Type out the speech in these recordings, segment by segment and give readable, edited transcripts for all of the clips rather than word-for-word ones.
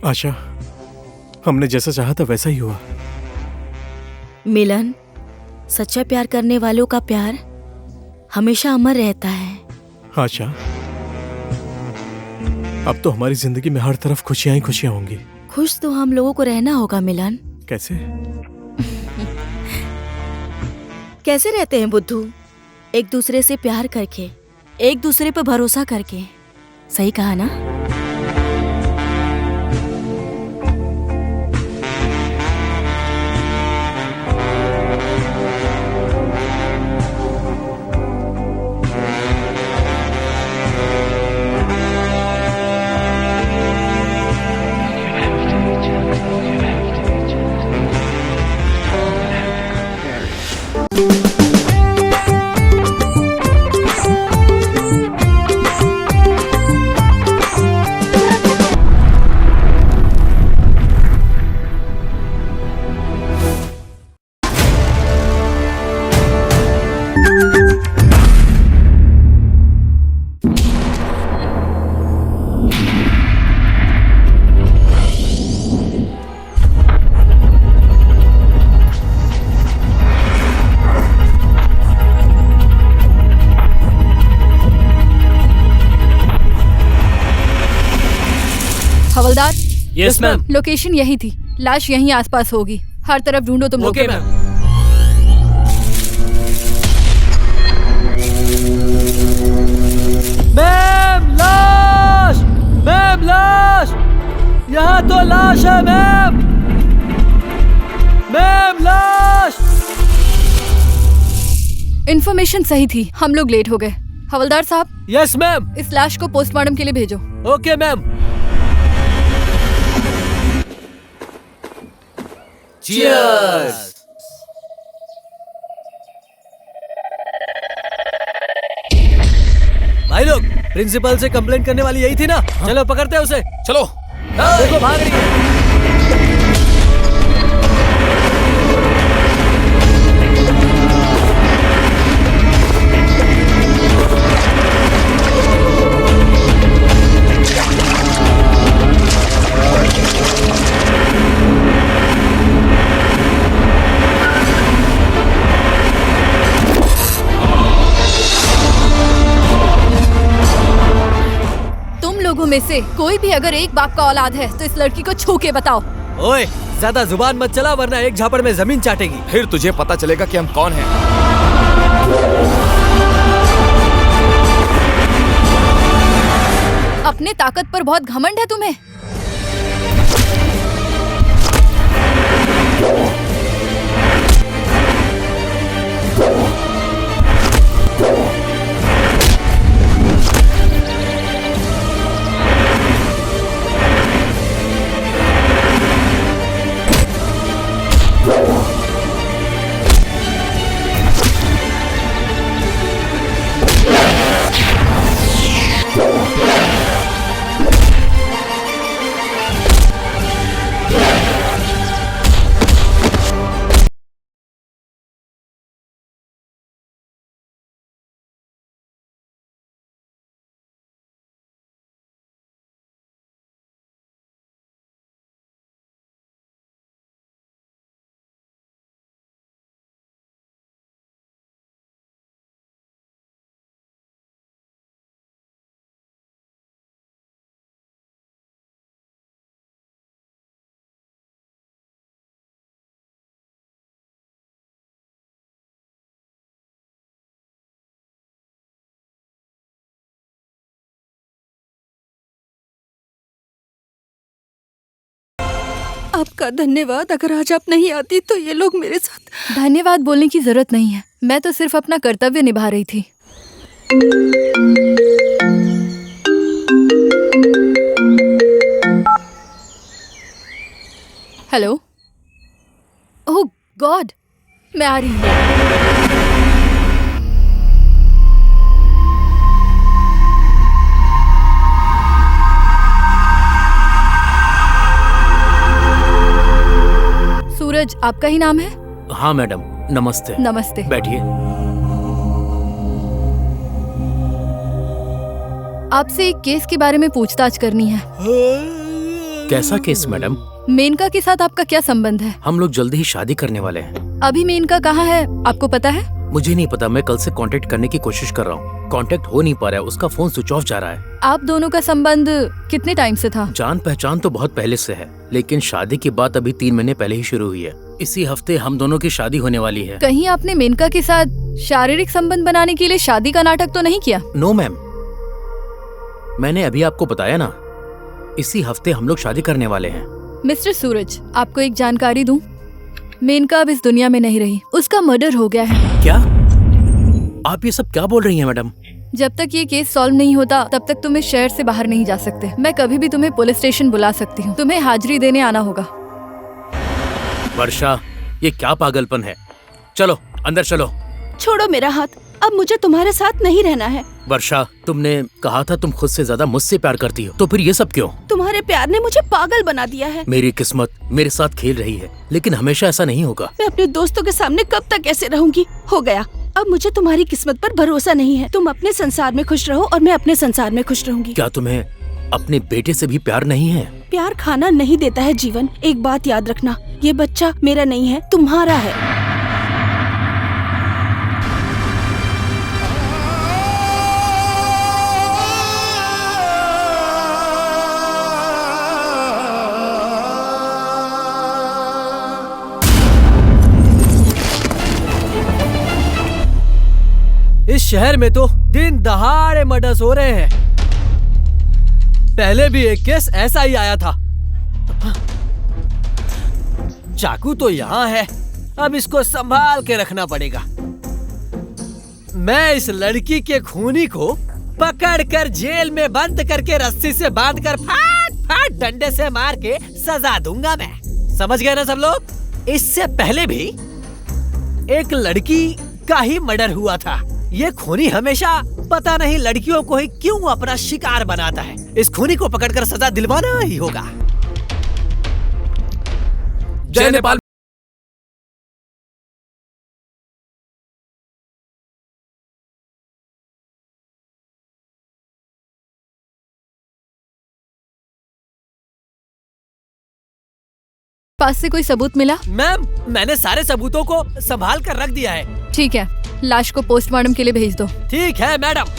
आशा, हमने जैसा चाहा था वैसा ही हुआ। मिलन, सच्चा प्यार करने वालों का प्यार हमेशा अमर रहता है। आशा, अब तो हमारी जिंदगी में हर तरफ खुशियां ही खुशियां होंगी। खुश तो हम लोगों को रहना होगा मिलन। कैसे? कैसे रहते हैं बुद्धू? एक दूसरे से प्यार करके, एक दूसरे पर भरोसा करके। सही कहा ना? हवलदार, यस मैम। लोकेशन यही थी। लाश यहीं आसपास होगी। हर तरफ ढूंढो तुम लोग। Okay ma'am. मैम लाश! मैम लाश! यहाँ तो लाश है मैम! मैम लाश! इन्फॉर्मेशन सही थी, हम लोग लेट हो गए। हवलदार साहब, यस मैम। इस लाश को पोस्टमार्टम के लिए भेजो। Okay ma'am. Cheers! भाई लोग, प्रिंसिपल से कंप्लेंट करने वाली यही थी ना? चलो पकड़ते हैं उसे। चलो। देखो भाग रही है। लोगों में से कोई भी अगर एक बाप का औलाद है तो इस लड़की को छू के बताओ। ओए, ज्यादा जुबान मत चला वरना एक झापड़ में जमीन चाटेगी। फिर तुझे पता चलेगा कि हम कौन हैं। अपने ताकत पर बहुत घमंड है तुम्हें। आपका धन्यवाद। अगर आज आप नहीं आती तो ये लोग मेरे साथ। धन्यवाद बोलने की जरूरत नहीं है, मैं तो सिर्फ अपना कर्तव्य निभा रही थी। हेलो। ओह गॉड, मैं आ रही हूँ। सूरज आपका ही नाम है? हाँ मैडम, नमस्ते। नमस्ते। बैठिए। आपसे एक केस के बारे में पूछताछ करनी है। कैसा केस मैडम? मेनका के साथ आपका क्या संबंध है? हम लोग जल्दी ही शादी करने वाले हैं। अभी मेनका कहाँ है, आपको पता है? मुझे नहीं पता, मैं कल से कांटेक्ट करने की कोशिश कर रहा हूँ। कांटेक्ट हो नहीं पा रहा है, उसका फोन स्विच ऑफ जा रहा है। आप दोनों का संबंध कितने टाइम से था? जान पहचान तो बहुत पहले से है, लेकिन शादी की बात अभी 3 महीने पहले ही शुरू हुई है। इसी हफ्ते हम दोनों की शादी होने वाली है। कहीं आपने मेनका के साथ शारीरिक संबंध बनाने के लिए शादी का नाटक तो नहीं किया? नो मैम, मैंने अभी आपको बताया ना, इसी हफ्ते हम लोग शादी करने वाले हैं। मिस्टर सूरज, आपको एक जानकारी दूं? मेनका अब इस दुनिया में नहीं रही, उसका मर्डर हो गया है। क्या? आप ये सब क्या बोल रही हैं मैडम? जब तक ये केस सॉल्व नहीं होता तब तक तुम इस शहर से बाहर नहीं जा सकते। मैं कभी भी तुम्हें पुलिस स्टेशन बुला सकती हूँ, तुम्हें हाजिरी देने आना होगा। वर्षा, ये क्या पागलपन है? चलो अंदर चलो। छोड़ो मेरा हाथ, अब मुझे तुम्हारे साथ नहीं रहना है। वर्षा, तुमने कहा था तुम खुद से ज्यादा मुझसे प्यार करती हो, तो फिर ये सब क्यों? तुम्हारे प्यार ने मुझे पागल बना दिया है। मेरी किस्मत मेरे साथ खेल रही है, लेकिन हमेशा ऐसा नहीं होगा। मैं अपने दोस्तों के सामने कब तक ऐसे रहूंगी? हो गया, अब मुझे तुम्हारी किस्मत पर भरोसा नहीं है। तुम अपने संसार में खुश रहो और मैं अपने संसार में खुश रहूंगी। क्या तुम्हें अपने बेटे से भी प्यार नहीं है? प्यार खाना नहीं देता है जीवन। एक बात याद रखना, ये बच्चा मेरा नहीं है, तुम्हारा है। इस शहर में तो दिन दहाड़े मर्डर्स हो रहे हैं। पहले भी एक केस ऐसा ही आया था। चाकू तो यहाँ है, अब इसको संभाल के रखना पड़ेगा। मैं इस लड़की के खूनी को पकड़कर जेल में बंद करके रस्सी से बांधकर फाट फाट डंडे से मार के सजा दूंगा मैं। समझ गए ना सब लोग? इससे पहले भी एक लड़की का ही मर्डर हुआ था। ये खूनी हमेशा पता नहीं लड़कियों को ही क्यों अपना शिकार बनाता है। इस खूनी को पकड़कर सजा दिलवाना ही होगा। जय नेपाल। पास से कोई सबूत मिला? मैम, मैंने सारे सबूतों को संभाल कर रख दिया है। ठीक है, लाश को पोस्टमार्टम के लिए भेज दो। ठीक है मैडम।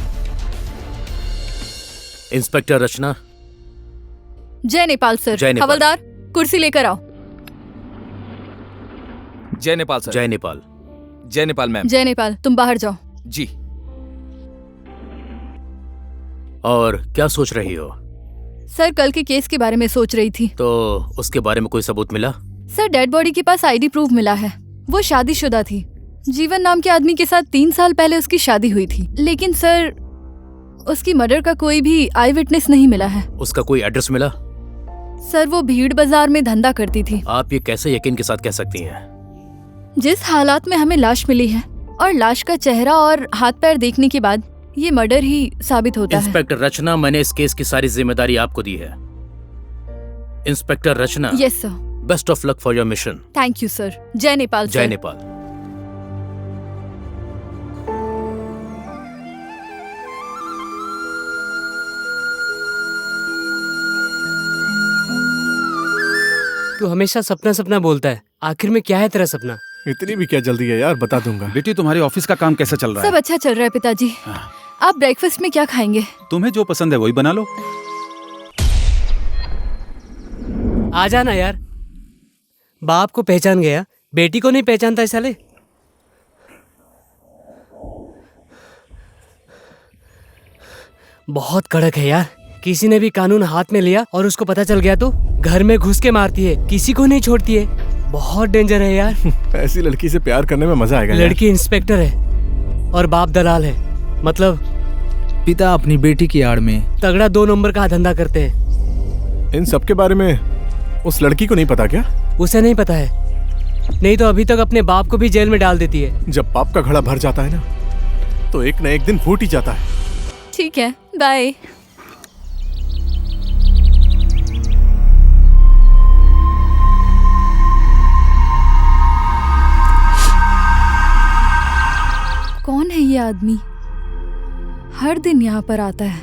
इंस्पेक्टर रचना। जय नेपाल सर। जय नेपाल। हवलदार, कुर्सी लेकर आओ। जय नेपाल सर। जय नेपाल। जय नेपाल मैम। जय नेपाल, तुम बाहर जाओ। जी। और क्या सोच रही हो? सर, कल के केस के बारे में सोच रही थी। तो उसके बारे में कोई सबूत मिला? सर, डेड बॉडी के पास आईडी प्रूफ मिला है। वो शादीशुदा थी। जीवन नाम के आदमी के साथ 3 साल पहले उसकी शादी हुई थी। लेकिन सर, उसकी मर्डर का कोई भी आई विटनेस नहीं मिला है। उसका कोई एड्रेस मिला? सर, वो भीड़ बाजार में धंधा करती थी। आप ये कैसे यकीन के साथ कह सकती हैं? जिस हालात में हमें लाश मिली है और लाश का चेहरा और हाथ पैर देखने के बाद ये मर्डर ही साबित होता है। इंस्पेक्टर रचना, मैंने इस केस की सारी जिम्मेदारी आपको दी है। Inspector Rachna. Yes sir. Best of luck for your mission. Thank you sir. जय नेपाल सर। जय नेपाल। तू हमेशा सपना सपना बोलता है, आखिर में क्या है तेरा सपना? इतनी भी क्या जल्दी है यार, बता दूंगा। बेटी, तुम्हारी ऑफिस का काम कैसा चल रहा सब अच्छा चल रहा है पिताजी। आप ब्रेकफास्ट में क्या खाएंगे? तुम्हें जो पसंद है वही बना लो। आ जाना यार। बाप को पहचान गया, बेटी को नहीं पहचानता है साले। बहुत कड़क है यार। किसी ने भी कानून हाथ में लिया और उसको पता चल गया तो घर में घुस के मारती है, किसी को नहीं छोड़ती है। बहुत डेंजर है यार। ऐसी लड़की से प्यार करने में मजा आएगा। लड़की इंस्पेक्टर है और बाप दलाल है। मतलब पिता अपनी बेटी की आड़ में तगड़ा 2 नंबर का धंधा करते हैं। इन सब के बारे में उस लड़की को नहीं पता क्या? उसे नहीं पता है, नहीं तो अभी तक अपने बाप को भी जेल में डाल देती है। जब पाप का घड़ा भर जाता है ना, तो एक न एक दिन फूट ही जाता है। ठीक है, बाय। कौन है ये आदमी? हर दिन यहाँ पर आता है,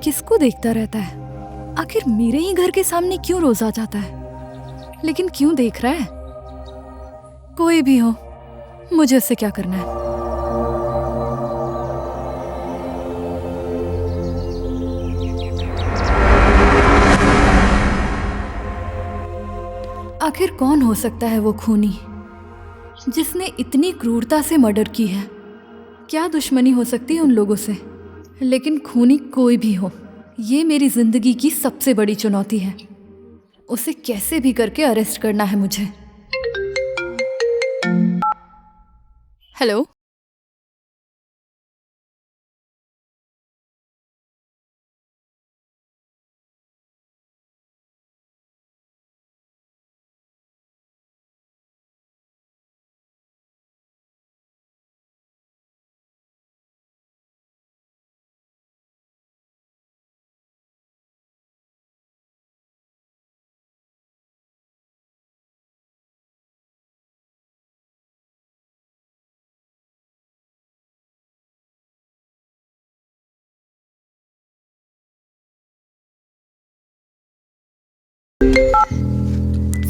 किसको देखता रहता है? आखिर मेरे ही घर के सामने क्यों रोज आ जाता है? लेकिन क्यों देख रहा है? कोई भी हो, मुझे उससे क्या करना है? आखिर कौन हो सकता है वो खूनी जिसने इतनी क्रूरता से मर्डर की है? क्या दुश्मनी हो सकती है उन लोगों से? लेकिन खूनी कोई भी हो, ये मेरी जिंदगी की सबसे बड़ी चुनौती है। उसे कैसे भी करके अरेस्ट करना है मुझे। Hello,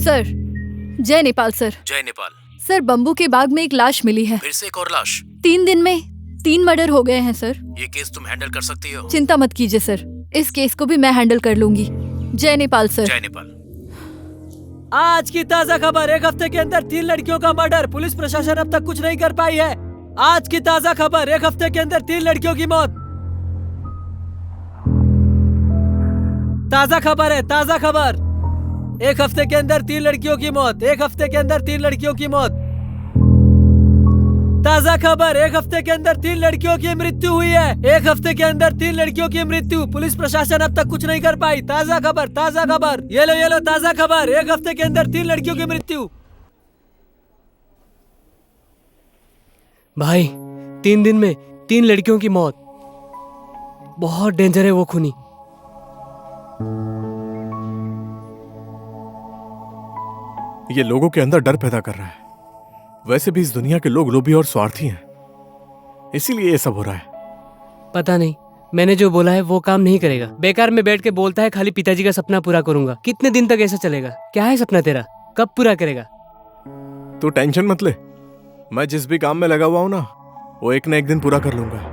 sir. जय नेपाल सर। जय नेपाल। सर, बम्बू के बाग में एक लाश मिली है। फिर से एक और लाश? 3 दिन में 3 मर्डर हो गए हैं सर। ये केस तुम हैंडल कर सकती हो? चिंता मत कीजिए सर, इस केस को भी मैं हैंडल कर लूंगी। जय नेपाल सर। जय नेपाल। आज की ताजा खबर, 1 हफ्ते के अंदर 3 लड़कियों का मर्डर, पुलिस प्रशासन अब तक कुछ नहीं कर पाई है। आज की ताजा खबर, 1 हफ्ते के अंदर 3 लड़कियों की मौत। ताजा खबर है, ताजा खबर। 1 हफ्ते के अंदर 3 लड़कियों की मौत, 1 हफ्ते के अंदर 3 लड़कियों की मौत। ताजा खबर, 1 हफ्ते के अंदर 3 लड़कियों की मृत्यु हुई है। 1 हफ्ते के अंदर 3 लड़कियों की मृत्यु, पुलिस प्रशासन अब तक कुछ नहीं कर पाई। ताजा खबर, ताजा खबर, ये लो ताजा खबर, 1 हफ्ते के अंदर 3 लड़कियों की मृत्यु। भाई, 3 दिन में 3 लड़कियों की मौत। बहुत डेंजर है वो खूनी। ये लोगों के अंदर डर पैदा कर रहा है। वैसे भी इस दुनिया के लोग लोभी और स्वार्थी हैं, इसीलिए ये सब हो रहा है। पता नहीं, मैंने जो बोला है वो काम नहीं करेगा। बेकार में बैठ के बोलता है खाली पिताजी का सपना पूरा करूंगा। कितने दिन तक ऐसा चलेगा? क्या है सपना तेरा? कब पूरा करेगा? तू टेंशन मत ले, मैं जिस भी काम में लगा हुआ हूं ना, वो एक न एक दिन पूरा कर लूंगा।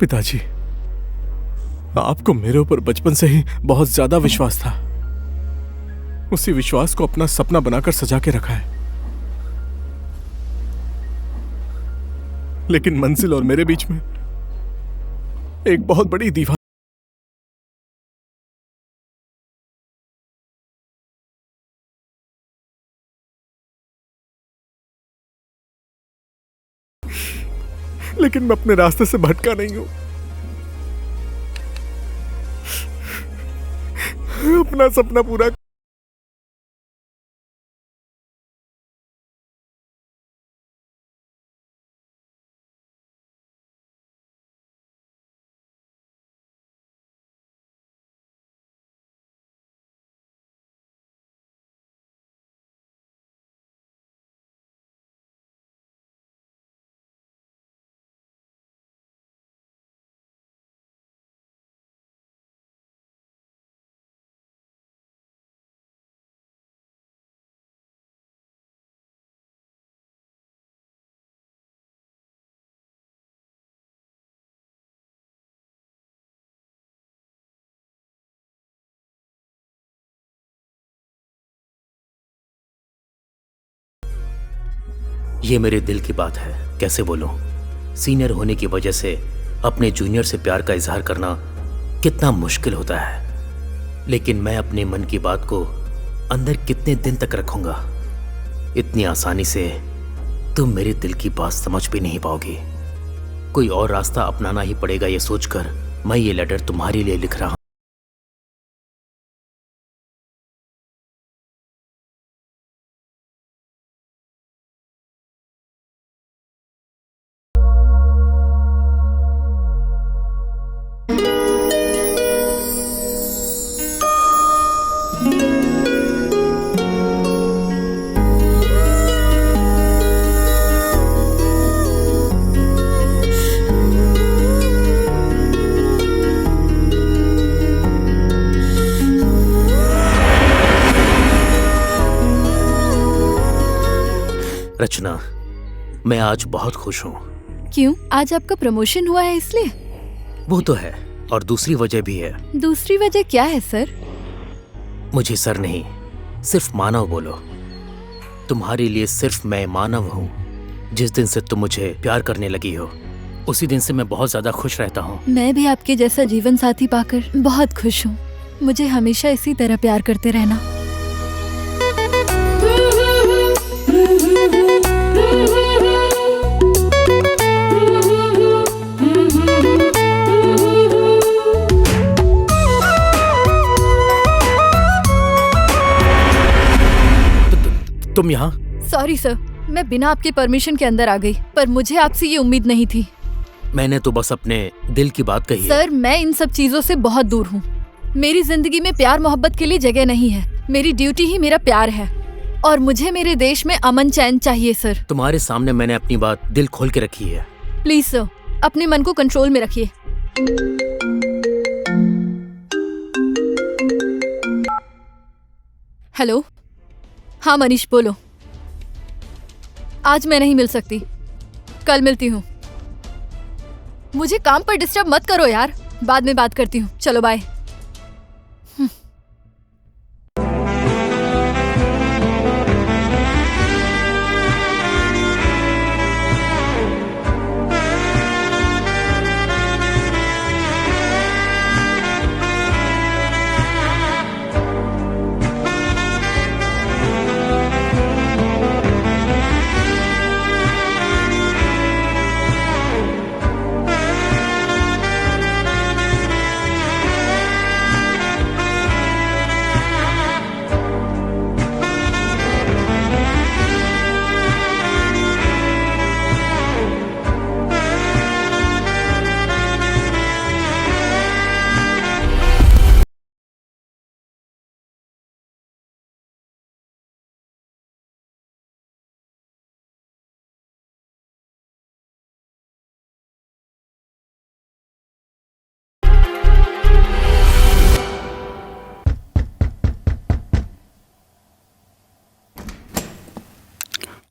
पिताजी, आपको मेरे ऊपर बचपन से ही बहुत ज्यादा विश्वास था। उसी विश्वास को अपना सपना बनाकर सजा के रखा है, लेकिन मंजिल और मेरे बीच में एक बहुत बड़ी दीवार लेकिन मैं अपने रास्ते से भटका नहीं हूं। अपना सपना पूरा ये मेरे दिल की बात है, कैसे बोलूं? सीनियर होने की वजह से अपने जूनियर से प्यार का इजहार करना कितना मुश्किल होता है, लेकिन मैं अपने मन की बात को अंदर कितने दिन तक रखूंगा? इतनी आसानी से तुम मेरे दिल की बात समझ भी नहीं पाओगी। कोई और रास्ता अपनाना ही पड़ेगा, ये सोचकर मैं ये लेटर तुम्हारे लिए लिख रहा हूं। रचना, मैं आज बहुत खुश हूँ। क्यों? आज आपका प्रमोशन हुआ है इसलिए? वो तो है, और दूसरी वजह भी है। दूसरी वजह क्या है सर? मुझे सर नहीं, सिर्फ मानव बोलो। तुम्हारे लिए सिर्फ मैं मानव हूँ। जिस दिन से तुम मुझे प्यार करने लगी हो, उसी दिन से मैं बहुत ज्यादा खुश रहता हूँ। मैं भी आपके जैसा जीवन साथी पाकर बहुत खुश हूँ। मुझे हमेशा इसी तरह प्यार करते रहना। तुम यहाँ? सॉरी सर, मैं बिना आपके परमिशन के अंदर आ गई, पर मुझे आपसे ये उम्मीद नहीं थी। मैंने तो बस अपने दिल की बात कही है। सर, मैं इन सब चीजों से बहुत दूर हूँ। मेरी जिंदगी में प्यार मोहब्बत के लिए जगह नहीं है। मेरी ड्यूटी ही मेरा प्यार है, और मुझे मेरे देश में अमन चैन चाहिए सर। तुम्हारे सामने मैंने अपनी बात दिल खोल के रखी है। प्लीज सर, अपने मन को कंट्रोल में रखिए। हेलो, हाँ मनीष बोलो। आज मैं नहीं मिल सकती, कल मिलती हूँ। मुझे काम पर डिस्टर्ब मत करो यार, बाद में बात करती हूँ। चलो बाय।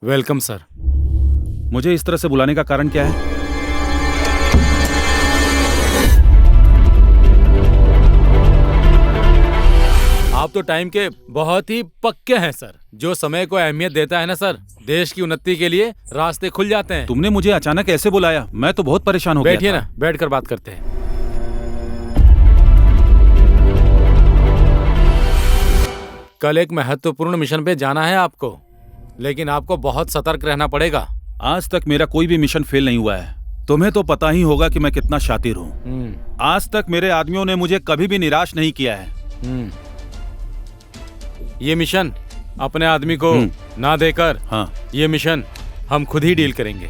Welcome sir. मुझे इस तरह से बुलाने का कारण क्या है? आप तो टाइम के बहुत ही पक्के हैं सर। जो समय को अहमियत देता है ना सर, देश की उन्नति के लिए रास्ते खुल जाते हैं। तुमने मुझे अचानक ऐसे बुलाया, मैं तो बहुत परेशान हो गया। बैठिए ना, बैठकर बात करते हैं। कल एक महत्वपूर्ण मिशन पे जाना है आपको, लेकिन आपको बहुत सतर्क रहना पड़ेगा। आज तक मेरा कोई भी मिशन फेल नहीं हुआ है। तुम्हें तो पता ही होगा कि मैं कितना शातिर हूँ। आज तक मेरे आदमियों ने मुझे कभी भी निराश नहीं किया है। ये मिशन अपने आदमी को ना देकर, हाँ, ये मिशन हम खुद ही डील करेंगे।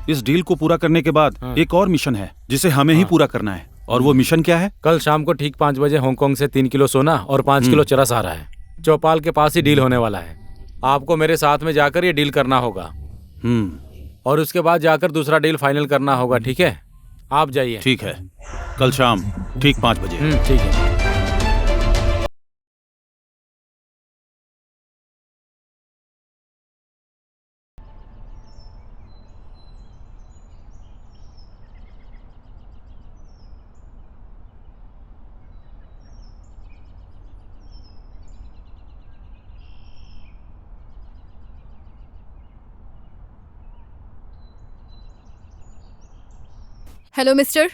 इस डील को पूरा करने के बाद एक और मिशन है जिसे हमें ही पूरा करना है। और वो मिशन क्या है? कल शाम को ठीक 5 बजे हांगकांग से 3 किलो सोना और 5 किलो चरस आ रहा है। चौपाल के पास ही डील होने वाला है। आपको मेरे साथ में जाकर ये डील करना होगा। और उसके बाद जाकर दूसरा डील फाइनल करना होगा। ठीक है, आप जाइए। ठीक है, कल शाम ठीक 5 बजे। ठीक है। हेलो मिस्टर,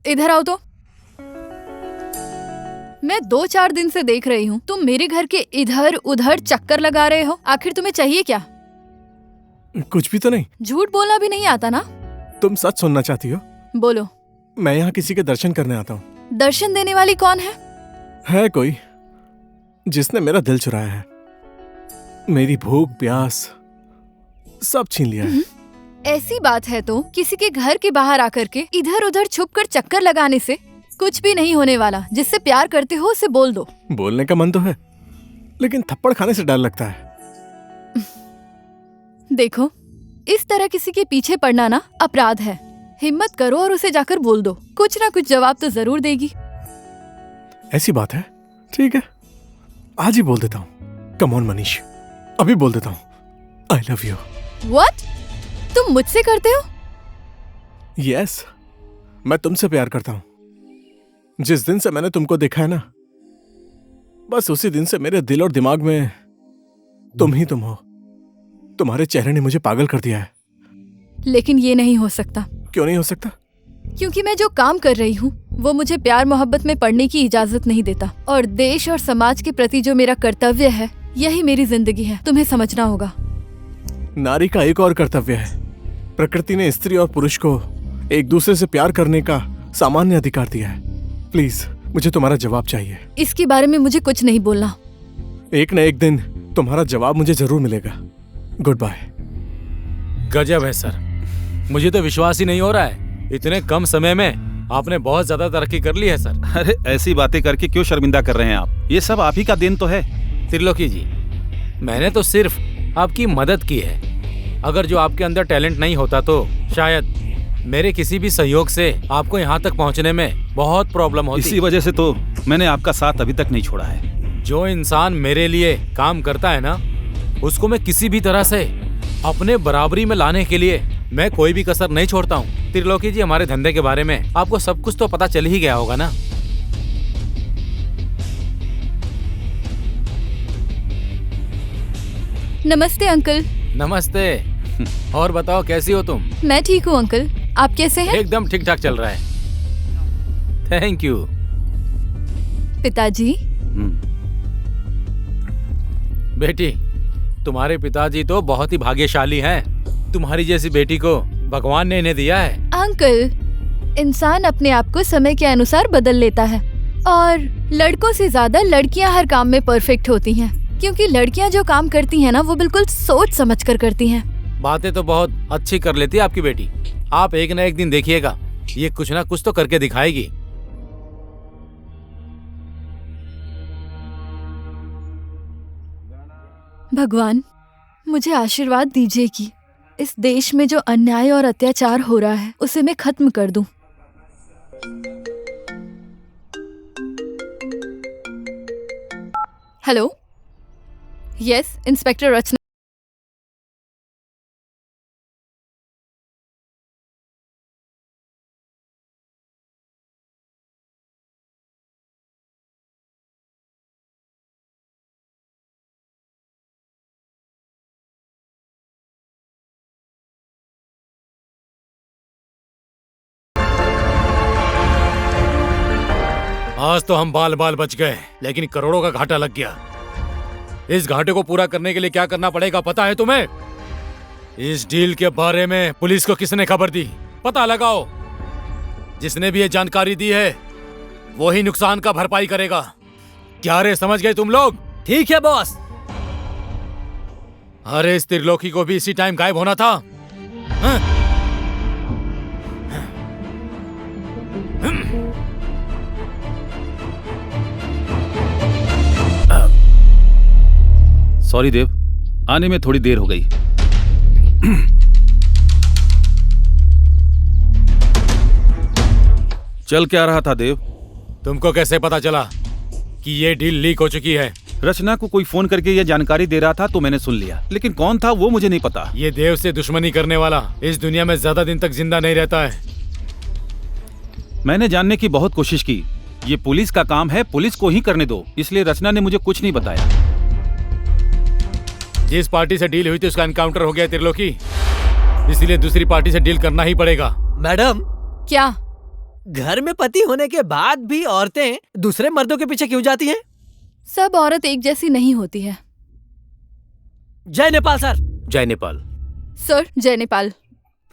इधर आओ तो। मैं 2-4 दिन से देख रही हूँ तुम मेरे घर के इधर उधर चक्कर लगा रहे हो। आखिर तुम्हें चाहिए क्या? कुछ भी तो नहीं। झूठ बोलना भी नहीं आता ना? तुम सच सुनना चाहती हो? बोलो। मैं यहाँ किसी के दर्शन करने आता हूँ। दर्शन देने वाली कौन है? है कोई जिसने मेरा दिल चुराया है। मेरी भूख प्यास सब छीन लिया है। ऐसी बात है तो किसी के घर के बाहर आकर के इधर उधर छुपकर चक्कर लगाने से कुछ भी नहीं होने वाला। जिससे प्यार करते हो उसे बोल दो। बोलने का मन तो है, लेकिन थप्पड़ खाने से डर लगता है। देखो, इस तरह किसी के पीछे पड़ना ना अपराध है। हिम्मत करो और उसे जाकर बोल दो। कुछ ना कुछ जवाब तो जरूर देगी। ऐसी बात है? ठीक है, आज ही बोल देता हूँ। कम ऑन मनीष, अभी बोल देता हूँ। आई लव यू। व्हाट? तुम मुझसे करते हो? यस, मैं तुमसे प्यार करता हूँ। जिस दिन से मैंने तुमको देखा है ना, बस उसी दिन से मेरे दिल और दिमाग में तुम ही तुम हो। तुम्हारे चेहरे ने मुझे पागल कर दिया है। लेकिन ये नहीं हो सकता। क्यों नहीं हो सकता? क्योंकि मैं जो काम कर रही हूँ वो मुझे प्यार मोहब्बत में पड़ने की इजाजत नहीं देता। और देश और समाज के प्रति जो मेरा कर्तव्य है, यही मेरी जिंदगी है। तुम्हें समझना होगा। नारी का एक और कर्तव्य है। प्रकृति ने स्त्री और पुरुष को एक दूसरे से प्यार करने का सामान्य अधिकार दिया है। प्लीज, मुझे तुम्हारा जवाब चाहिए। इसके बारे में मुझे कुछ नहीं बोलना। एक न एक दिन तुम्हारा जवाब मुझे जरूर मिलेगा। Goodbye. गजब है सर, मुझे तो विश्वास ही नहीं हो रहा है। इतने कम समय में आपने बहुत ज्यादा तरक्की कर ली है सर। अरे ऐसी बातें करके क्यों शर्मिंदा कर रहे हैं आप? ये सब आप ही का देन तो है। त्रिलोकी जी, मैंने तो सिर्फ आपकी मदद की है। अगर जो आपके अंदर टैलेंट नहीं होता तो शायद मेरे किसी भी सहयोग से आपको यहाँ तक पहुँचने में बहुत प्रॉब्लम होती। इसी वजह से तो मैंने आपका साथ अभी तक नहीं छोड़ा है। जो इंसान मेरे लिए काम करता है ना, उसको मैं किसी भी तरह से अपने बराबरी में लाने के लिए मैं कोई भी कसर नहीं छोड़ता हूँ। त्रिलोकी जी, हमारे धंधे के बारे में आपको सब कुछ तो पता चल ही गया होगा ना। नमस्ते अंकल। नमस्ते। और बताओ, कैसी हो तुम? मैं ठीक हूँ अंकल, आप कैसे हैं? एकदम ठीक ठाक चल रहा है। Thank you. पिताजी। बेटी, तुम्हारे पिताजी तो बहुत ही भाग्यशाली हैं। तुम्हारी जैसी बेटी को भगवान ने इन्हें दिया है। अंकल, इंसान अपने आप को समय के अनुसार बदल लेता है और लड़कों से ज्यादा लड़कियां हर काम में परफेक्ट होती हैं। क्योंकि लड़कियां जो काम करती हैं ना, वो बिल्कुल सोच समझ कर करती हैं। बातें तो बहुत अच्छी कर लेती है आपकी बेटी। आप एक न एक दिन देखिएगा, ये कुछ ना कुछ तो करके दिखाएगी। भगवान, मुझे आशीर्वाद दीजिए कि इस देश में जो अन्याय और अत्याचार हो रहा है उसे मैं खत्म कर दूं। हेलो, यस, इंस्पेक्टर रचना। आज तो हम बाल बाल बच गए, लेकिन करोड़ों का घाटा लग गया। इस घाटे को पूरा करने के लिए क्या करना पड़ेगा पता है तुम्हें? इस डील के बारे में पुलिस को किसने खबर दी? पता लगाओ। जिसने भी ये जानकारी दी है वो ही नुकसान का भरपाई करेगा। क्या रे, समझ गए तुम लोग? ठीक है बॉस। अरे इस त्रिलोकी को भी इसी टाइम गायब होना था। हाँ? सॉरी देव, आने में थोड़ी देर हो गई। चल क्या रहा था देव? तुमको कैसे पता चला कि ये डील लीक हो चुकी है? रचना को कोई फोन करके ये जानकारी दे रहा था तो मैंने सुन लिया, लेकिन कौन था वो मुझे नहीं पता। ये देव से दुश्मनी करने वाला इस दुनिया में ज्यादा दिन तक जिंदा नहीं रहता है। मैंने जानने की बहुत कोशिश की। ये पुलिस का काम है, पुलिस को ही करने दो, इसलिए रचना ने मुझे कुछ नहीं बताया। जिस पार्टी से डील हुई थी उसका एनकाउंटर हो गया त्रिलोकी, इसीलिए दूसरी पार्टी से डील करना ही पड़ेगा। मैडम, क्या? घर में पति होने के बाद भी औरतें दूसरे मर्दों के पीछे क्यों जाती हैं? सब औरत एक जैसी नहीं होती है। जय नेपाल सर। जय नेपाल। सर, जय नेपाल।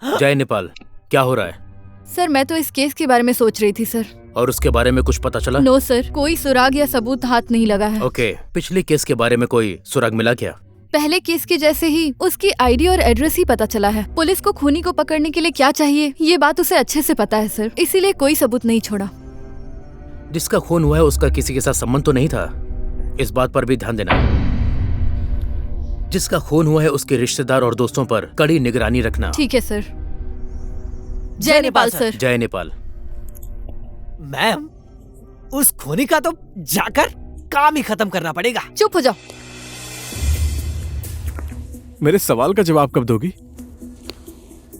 जय नेपाल, क्या हो रहा है? सर, मैं तो इस केस के बारे में सोच रही थी सर। और उसके बारे में कुछ पता चला? नो सर, कोई सुराग या सबूत हाथ नहीं लगा है। ओके, पिछले केस के बारे में कोई सुराग मिला क्या? पहले केस के जैसे ही उसकी आईडी और एड्रेस ही पता चला है। पुलिस को खूनी को पकड़ने के लिए क्या चाहिए ये बात उसे अच्छे से पता है सर, इसीलिए कोई सबूत नहीं छोड़ा। जिसका खून हुआ है उसका किसी के साथ संबंध तो नहीं था, इस बात पर भी ध्यान देना। जिसका खून हुआ है उसके रिश्तेदार और दोस्तों पर कड़ी निगरानी रखना। ठीक है सर। जय नेपाल सर। जय नेपाल। मैम, उस खूनी का तो जाकर काम ही खत्म करना पड़ेगा। चुप हो जाओ। मेरे सवाल का जवाब कब दोगी?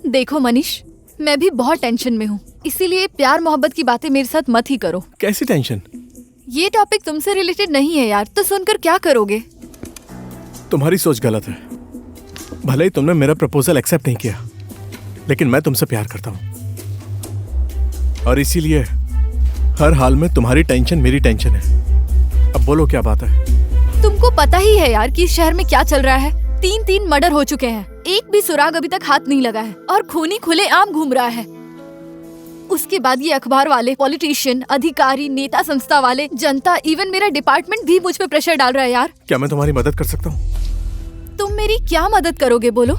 देखो मनीष, मैं भी बहुत टेंशन में हूँ, इसीलिए प्यार मोहब्बत की बातें मेरे साथ मत ही करो। कैसी टेंशन? ये टॉपिक तुमसे रिलेटेड नहीं है यार, तो सुनकर क्या करोगे? तुम्हारी सोच गलत है। भले ही तुमने मेरा प्रपोजल एक्सेप्ट नहीं किया, लेकिन मैं तुमसे प्यार करता हूँ और इसीलिए हर हाल में तुम्हारी टेंशन मेरी टेंशन है। अब बोलो क्या बात है? तुमको पता ही है यार कि इस शहर में क्या चल रहा है। 3 मर्डर हो चुके हैं, एक भी सुराग अभी तक हाथ नहीं लगा है और खूनी खुले आम घूम रहा है। उसके बाद ये अखबार वाले, पॉलिटिशियन, अधिकारी, नेता, संस्था वाले, जनता, इवन मेरा डिपार्टमेंट भी मुझ पे प्रेशर डाल रहा है यार। क्या मैं तुम्हारी मदद कर सकता हूँ? तुम मेरी क्या मदद करोगे बोलो?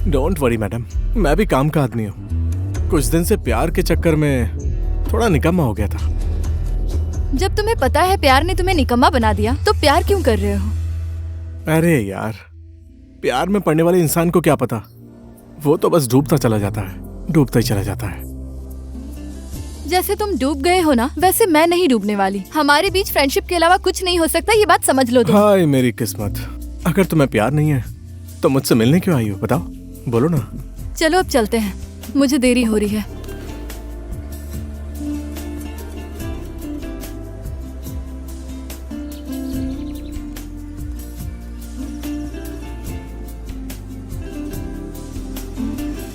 डोंट वरी मैडम, मैं भी काम का आदमी हूँ। कुछ दिन से प्यार के चक्कर में थोड़ा निकम्मा हो गया था। जब तुम्हें पता है प्यार ने तुम्हें निकम्मा बना दिया तो प्यार क्यों कर रहे हो? अरे यार, प्यार में पड़ने वाले इंसान को क्या पता, वो तो बस डूबता चला जाता है, डूबता ही चला जाता है। जैसे तुम डूब गए हो ना, वैसे मैं नहीं डूबने वाली। हमारे बीच फ्रेंडशिप के अलावा कुछ नहीं हो सकता, ये बात समझ लो तुम। हाय मेरी किस्मत, अगर तुम्हें प्यार नहीं है तो मुझसे मिलने क्यों आई हो? बताओ, बोलो ना। चलो अब चलते हैं, मुझे देरी हो रही है।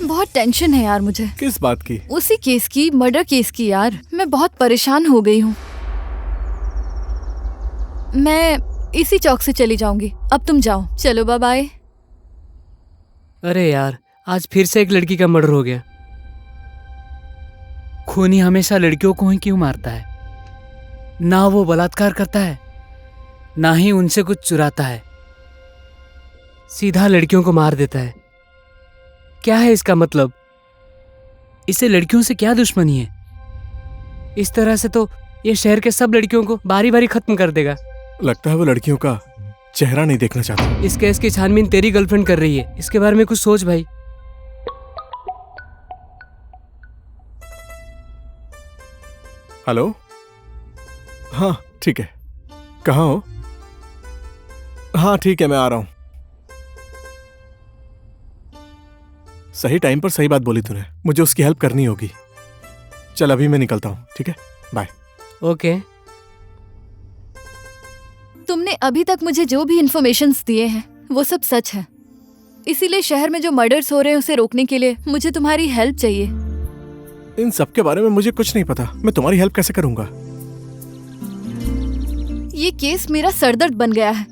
बहुत टेंशन है यार मुझे। किस बात की? उसी केस की, मर्डर केस की यार। मैं बहुत परेशान हो गई हूँ। मैं इसी चौक से चली जाऊंगी, अब तुम जाओ। चलो बाय बाय। अरे यार, आज फिर से एक लड़की का मर्डर हो गया। खूनी हमेशा लड़कियों को ही क्यों मारता है? ना वो बलात्कार करता है, ना ही उनसे कुछ चुराता है, सीधा लड़कियों को मार देता है। क्या है इसका मतलब? इसे लड़कियों से क्या दुश्मनी है? इस तरह से तो ये शहर के सब लड़कियों को बारी बारी खत्म कर देगा। लगता है वो लड़कियों का चेहरा नहीं देखना चाहता। इस केस की छानबीन तेरी गर्लफ्रेंड कर रही है, इसके बारे में कुछ सोच भाई। हेलो, हाँ ठीक है, कहाँ हो? हाँ ठीक है, मैं आ रहा हूँ। सही टाइम पर सही बात बोली तूने, मुझे उसकी हेल्प करनी होगी। चल अभी मैं निकलता हूँ, ठीक है, बाय। ओके। तुमने अभी तक मुझे जो भी इन्फॉर्मेशंस दिए हैं वो सब सच है, इसीलिए शहर में जो मर्डर्स हो रहे हैं उसे रोकने के लिए मुझे तुम्हारी हेल्प चाहिए। इन सब के बारे में मुझे कुछ नहीं पता, मैं तुम्हारी हेल्प कैसे करूंगा? ये केस मेरा सरदर्द बन गया है,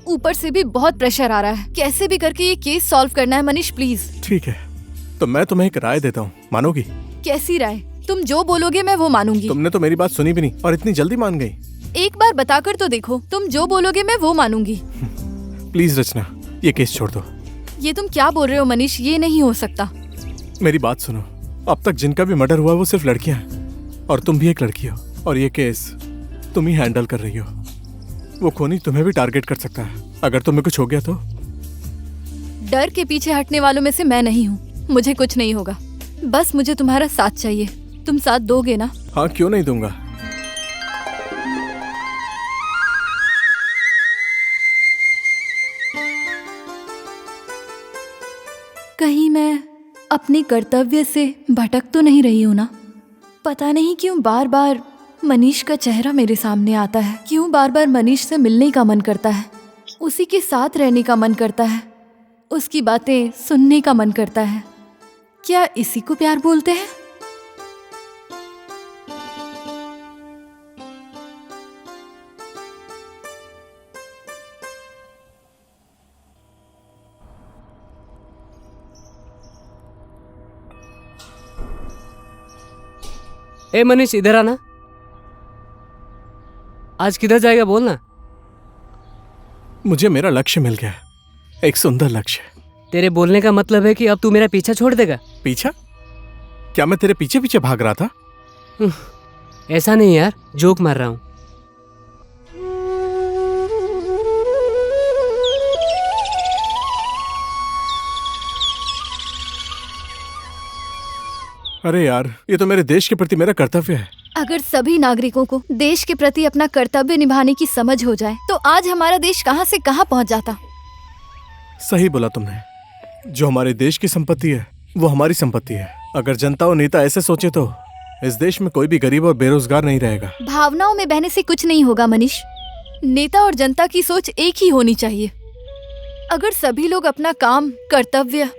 ऊपर से भी बहुत प्रेशर आ रहा है। कैसे भी करके ये केस सॉल्व करना है मनीष, प्लीज। ठीक है, तो मैं तुम्हें एक राय देता हूँ, मानोगी? कैसी राय? तुम जो बोलोगे मैं वो मानूंगी। तुमने तो मेरी बात सुनी भी नहीं और इतनी जल्दी मान गई। एक बार बताकर तो देखो, तुम जो बोलोगे मैं वो मानूंगी। प्लीज रचना, ये केस छोड़ दो। ये तुम क्या बोल रहे हो मनीष? ये नहीं हो सकता। मेरी बात सुनो, अब तक जिनका भी मर्डर हुआ वो सिर्फ लड़कियां हैं और तुम भी एक लड़की हो और ये केस तुम ही हैंडल कर रही हो। वो खूनी तुम्हें भी टारगेट कर सकता है, अगर तुम्हें कुछ हो गया तो। डर के पीछे हटने वालों में से मैं नहीं हूँ। मुझे कुछ नहीं होगा, बस मुझे तुम्हारा साथ चाहिए। तुम साथ दोगे ना? हाँ, क्यों नहीं दूंगा। कहीं मैं अपने कर्तव्य से भटक तो नहीं रही हूँ ना? पता नहीं क्यों बार बार मनीष का चेहरा मेरे सामने आता है। क्यों बार बार मनीष से मिलने का मन करता है, उसी के साथ रहने का मन करता है, उसकी बातें सुनने का मन करता है। क्या इसी को प्यार बोलते हैं? ए मनीष, इधर आना। आज किधर जाएगा बोलना। मुझे मेरा लक्ष्य मिल गया, एक सुंदर लक्ष्य। तेरे बोलने का मतलब है कि अब तू मेरा पीछा छोड़ देगा? पीछा? क्या मैं तेरे पीछे पीछे भाग रहा था? ऐसा नहीं यार, जोक मार रहा हूँ। अरे यार, ये तो मेरे देश के प्रति मेरा कर्तव्य है। अगर सभी नागरिकों को देश के प्रति अपना कर्तव्य निभाने की समझ हो जाए तो आज हमारा देश कहां से कहां पहुंच जाता। सही बोला तुमने। जो हमारे देश की संपत्ति है वो हमारी संपत्ति है। अगर जनता और नेता ऐसे सोचे तो इस देश में कोई भी गरीब और बेरोजगार नहीं रहेगा। भावनाओं में बहने से कुछ नहीं होगा मनीष। नेता और जनता की सोच एक ही होनी चाहिए। अगर सभी लोग अपना काम, कर्तव्य,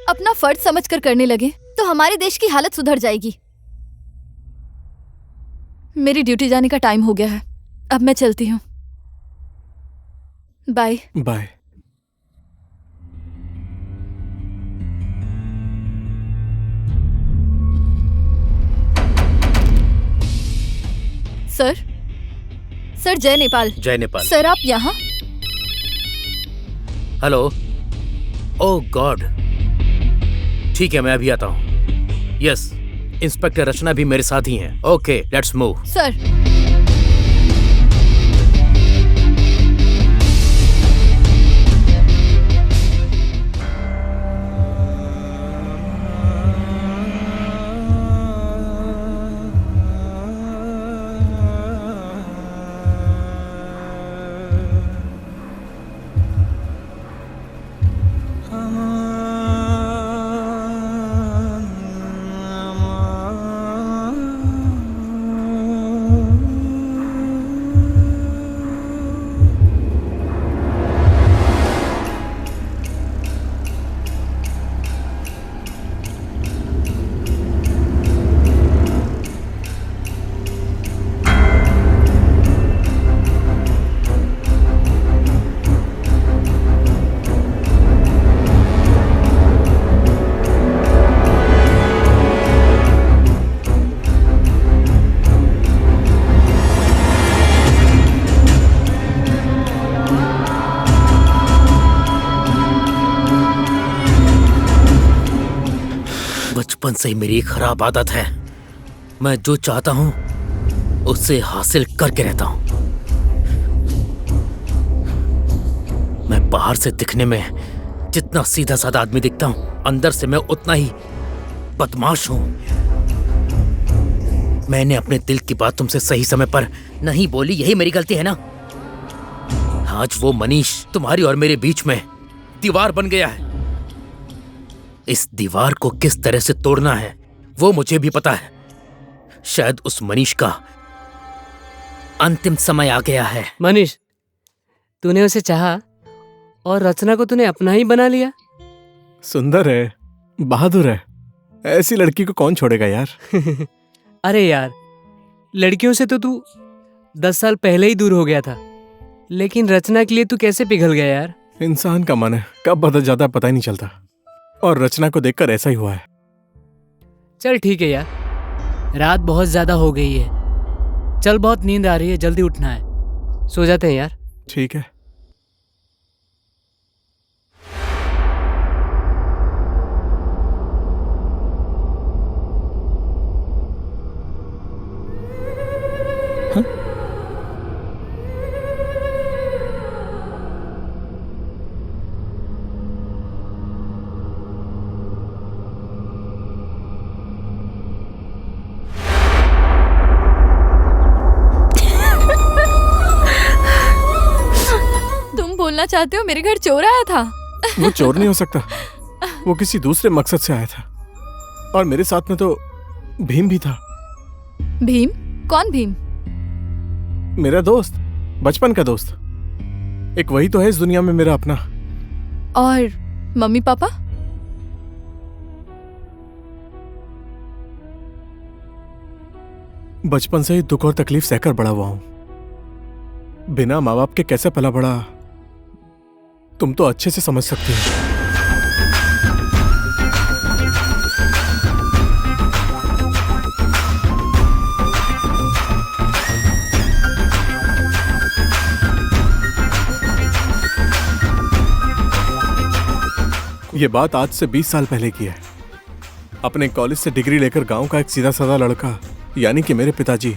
अपना फर्ज समझकर करने लगे तो हमारे देश की हालत सुधर जाएगी। मेरी ड्यूटी जाने का टाइम हो गया है, अब मैं चलती हूँ। Bye bye. सर जय नेपाल। जय नेपाल। सर आप यहाँ? हेलो। ओह गॉड, ठीक है मैं अभी आता हूँ। यस, इंस्पेक्टर रचना भी मेरे साथ ही हैं। Okay, let's move. सर बचपन से ही मेरी एक खराब आदत है, मैं जो चाहता हूं उससे हासिल करके रहता हूं। मैं बाहर से दिखने में जितना सीधा साधा आदमी दिखता हूं, अंदर से मैं उतना ही बदमाश हूं। मैंने अपने दिल की बात तुमसे सही समय पर नहीं बोली, यही मेरी गलती है ना। आज वो मनीष तुम्हारी और मेरे बीच में दीवार बन गया है। इस दीवार को किस तरह से तोड़ना है वो मुझे भी पता है। शायद उस मनीष का अंतिम समय आ गया है। मनीष, तूने उसे चाहा और रचना को तूने अपना ही बना लिया। सुंदर है, बहादुर है, ऐसी लड़की को कौन छोड़ेगा यार। अरे यार, लड़कियों से तो तू 10 साल पहले ही दूर हो गया था, लेकिन रचना के लिए तू कैसे पिघल गया यार। इंसान का मन है, कब बदल जाता है पता ही नहीं चलता। और रचना को देखकर ऐसा ही हुआ है। चल ठीक है यार, रात बहुत ज्यादा हो गई है। चल, बहुत नींद आ रही है, जल्दी उठना है, सो जाते हैं यार। ठीक है। तुम बोलना चाहते हो मेरे घर चोर आया था? वो चोर नहीं हो सकता, वो किसी दूसरे मकसद से आया था। और मेरे साथ में तो भीम भी था। भीम? कौन भीम? मेरा दोस्त, बचपन का दोस्त। एक वही तो है इस दुनिया में मेरा अपना। और मम्मी पापा? बचपन से ही दुख और तकलीफ सहकर बड़ा हुआ हूं। बिना माँ बाप के कैसे पला बड़ा, तुम तो अच्छे से समझ सकती हो। ये बात आज से 20 साल पहले की है। अपने कॉलेज से डिग्री लेकर गांव का एक सीधा साधा लड़का, यानी कि मेरे पिताजी,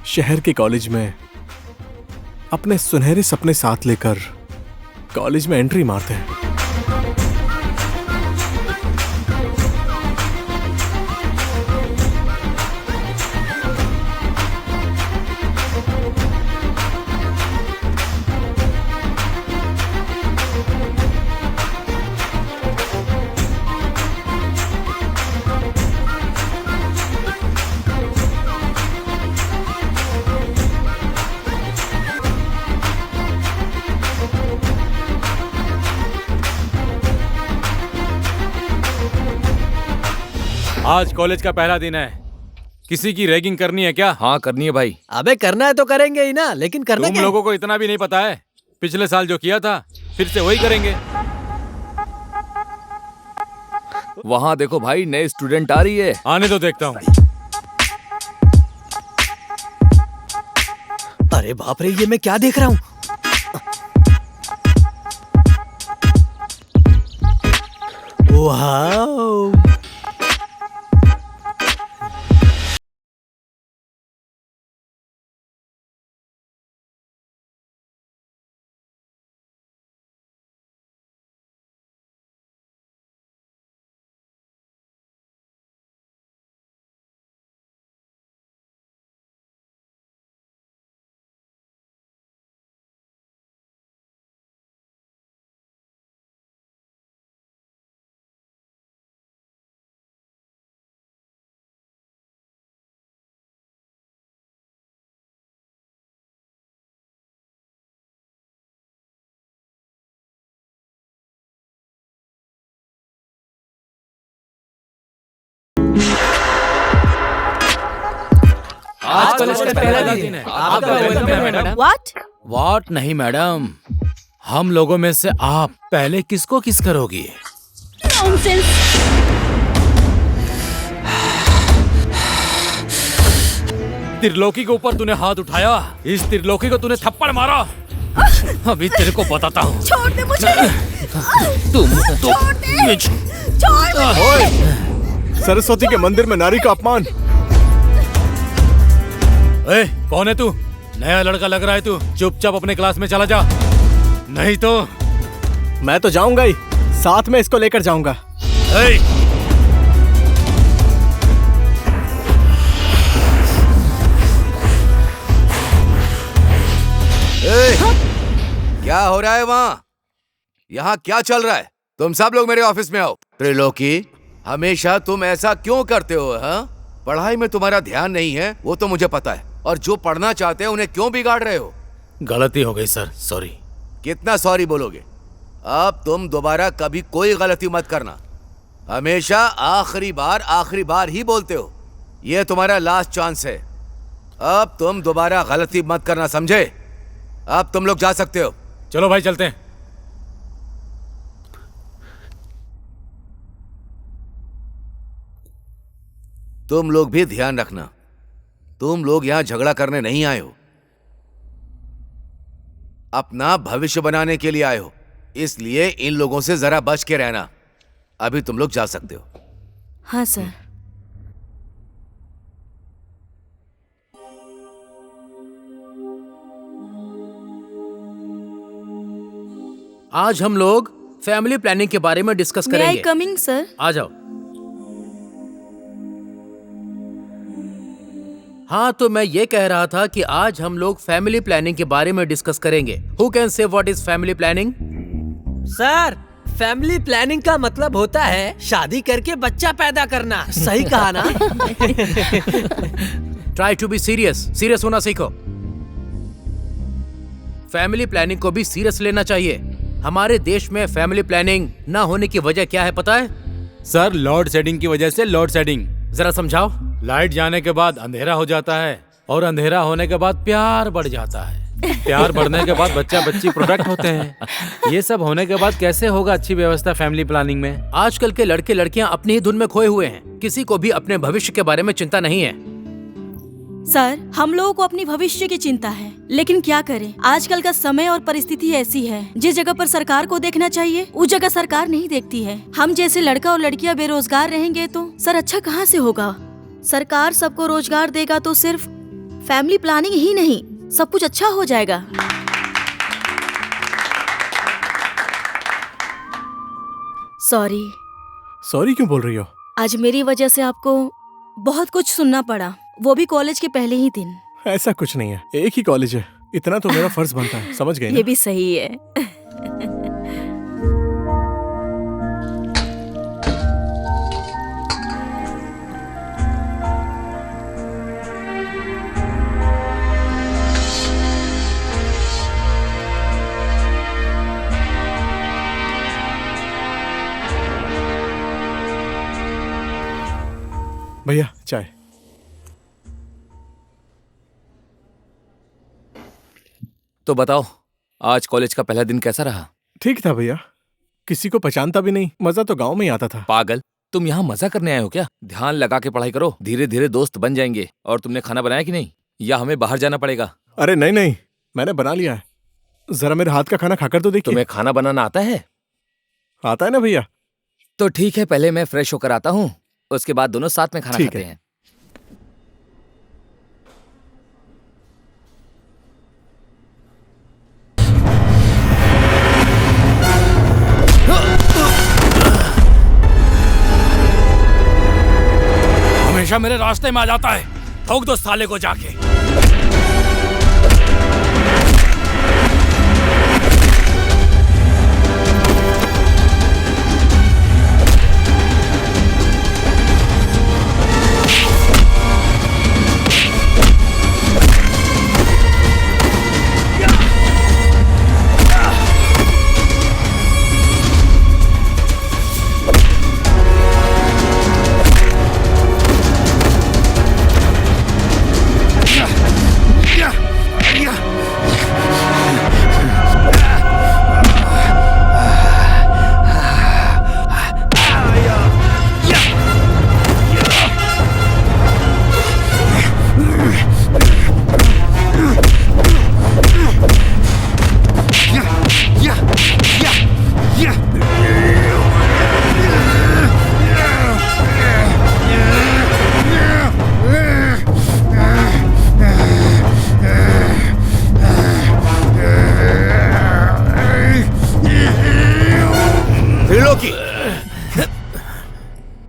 शहर के कॉलेज में अपने सुनहरे सपने साथ लेकर कॉलेज में एंट्री मारते हैं। आज कॉलेज का पहला दिन है, किसी की रैगिंग करनी है क्या? हाँ करनी है भाई। अबे करना है तो करेंगे ही ना, लेकिन करना तुम क्या? लोगों को इतना भी नहीं पता है, पिछले साल जो किया था फिर से वही करेंगे। वहाँ देखो भाई, नए स्टूडेंट आ रही है। आने तो देखता हूँ। अरे बाप रे, ये मैं क्या देख रहा हूँ? वाओ! आज कॉलेज का पहला दिन है, आपका वेलकम है मैडम। व्हाट? नहीं मैडम, हम लोगों में से आप पहले किसको किस करोगी? नॉनसेंस। त्रिलोकी के ऊपर तूने हाथ उठाया, इस त्रिलोकी को तूने थप्पड़ मारा। अभी तेरे को बताता हूँ। छोड़ दे मुझे। तुम तो छोड़ दे। छोड़ मुझे। ओए, सरस्वती के मंदिर में नारी का अपमान। ए, कौन है तू? नया लड़का लग रहा है तू। चुपचाप अपने क्लास में चला जा, नहीं तो। मैं तो जाऊंगा ही, साथ में इसको लेकर जाऊंगा। ए, क्या हो रहा है वहाँ? यहाँ क्या चल रहा है? तुम सब लोग मेरे ऑफिस में आओ। त्रिलोकी, हमेशा तुम ऐसा क्यों करते हो? हाँ, पढ़ाई में तुम्हारा ध्यान नहीं है, वो तो मुझे पता है। और जो पढ़ना चाहते हैं उन्हें क्यों बिगाड़ रहे हो? गलती हो गई सर, सॉरी। कितना सॉरी बोलोगे? अब तुम दोबारा कभी कोई गलती मत करना। हमेशा आखिरी बार ही बोलते हो। ये तुम्हारा लास्ट चांस है। अब तुम दोबारा गलती मत करना, समझे? अब तुम लोग जा सकते हो। चलो भाई, चलते हैं। तुम लोग भी ध्यान रखना, तुम लोग यहां झगड़ा करने नहीं आए हो, अपना भविष्य बनाने के लिए आए हो। इसलिए इन लोगों से जरा बच के रहना। अभी तुम लोग जा सकते हो। हाँ सर। आज हम लोग फैमिली प्लानिंग के बारे में डिस्कस मे आई करेंगे। Coming sir? आ जाओ। हाँ, तो मैं ये कह रहा था कि आज हम लोग फैमिली प्लानिंग के बारे में डिस्कस करेंगे। Who can say what is family planning? Sir, family planning का मतलब होता है शादी करके बच्चा पैदा करना। सही कहा ना? Try to be serious. Serious होना सीखो। फैमिली प्लानिंग को भी सीरियस लेना चाहिए। हमारे देश में फैमिली प्लानिंग ना होने की वजह क्या है पता है? सर, लोड शेडिंग की वजह से लोड शेडिंग। जरा समझाओ। लाइट जाने के बाद अंधेरा हो जाता है और अंधेरा होने के बाद प्यार बढ़ जाता है। प्यार बढ़ने के बाद बच्चा बच्ची प्रोडक्ट होते हैं। ये सब होने के बाद कैसे होगा अच्छी व्यवस्था फैमिली प्लानिंग में? आजकल के लड़के लड़कियां अपनी ही धुन में खोए हुए हैं। किसी को भी अपने भविष्य के बारे में चिंता नहीं है। सर, हम लोगों को अपनी भविष्य की चिंता है, लेकिन क्या करें, आजकल का समय और परिस्थिति ऐसी है, जिस जगह पर सरकार को देखना चाहिए उस जगह सरकार नहीं देखती है। हम जैसे लड़का और लड़कियां बेरोजगार रहेंगे तो सर अच्छा कहाँ से होगा? सरकार सबको रोजगार देगा तो सिर्फ फैमिली प्लानिंग ही नहीं, सब कुछ अच्छा हो जाएगा। सॉरी। सॉरी क्यों बोल रही हो? आज मेरी वजह से आपको बहुत कुछ सुनना पड़ा, वो भी कॉलेज के पहले ही दिन। ऐसा कुछ नहीं है, एक ही कॉलेज है, इतना तो मेरा फर्ज बनता है। समझ गए ना? ये भी सही है। भैया चाय। तो बताओ, आज कॉलेज का पहला दिन कैसा रहा? ठीक था भैया, किसी को पहचानता भी नहीं, मजा तो गांव में ही आता था। पागल, तुम यहाँ मजा करने आए हो क्या? ध्यान लगा के पढ़ाई करो, धीरे धीरे दोस्त बन जाएंगे। और तुमने खाना बनाया कि नहीं, या हमें बाहर जाना पड़ेगा? अरे नहीं नहीं, मैंने बना लिया है। जरा मेरे हाथ का खाना खाकर तो देखिए। तुम्हें खाना बनाना आता है? आता है ना भैया। तो ठीक है, पहले मैं फ्रेश होकर आता हूँ, उसके बाद दोनों साथ में खाना खाते हैं। हमेशा मेरे रास्ते में आ जाता है, ठोक दो साले को जाके।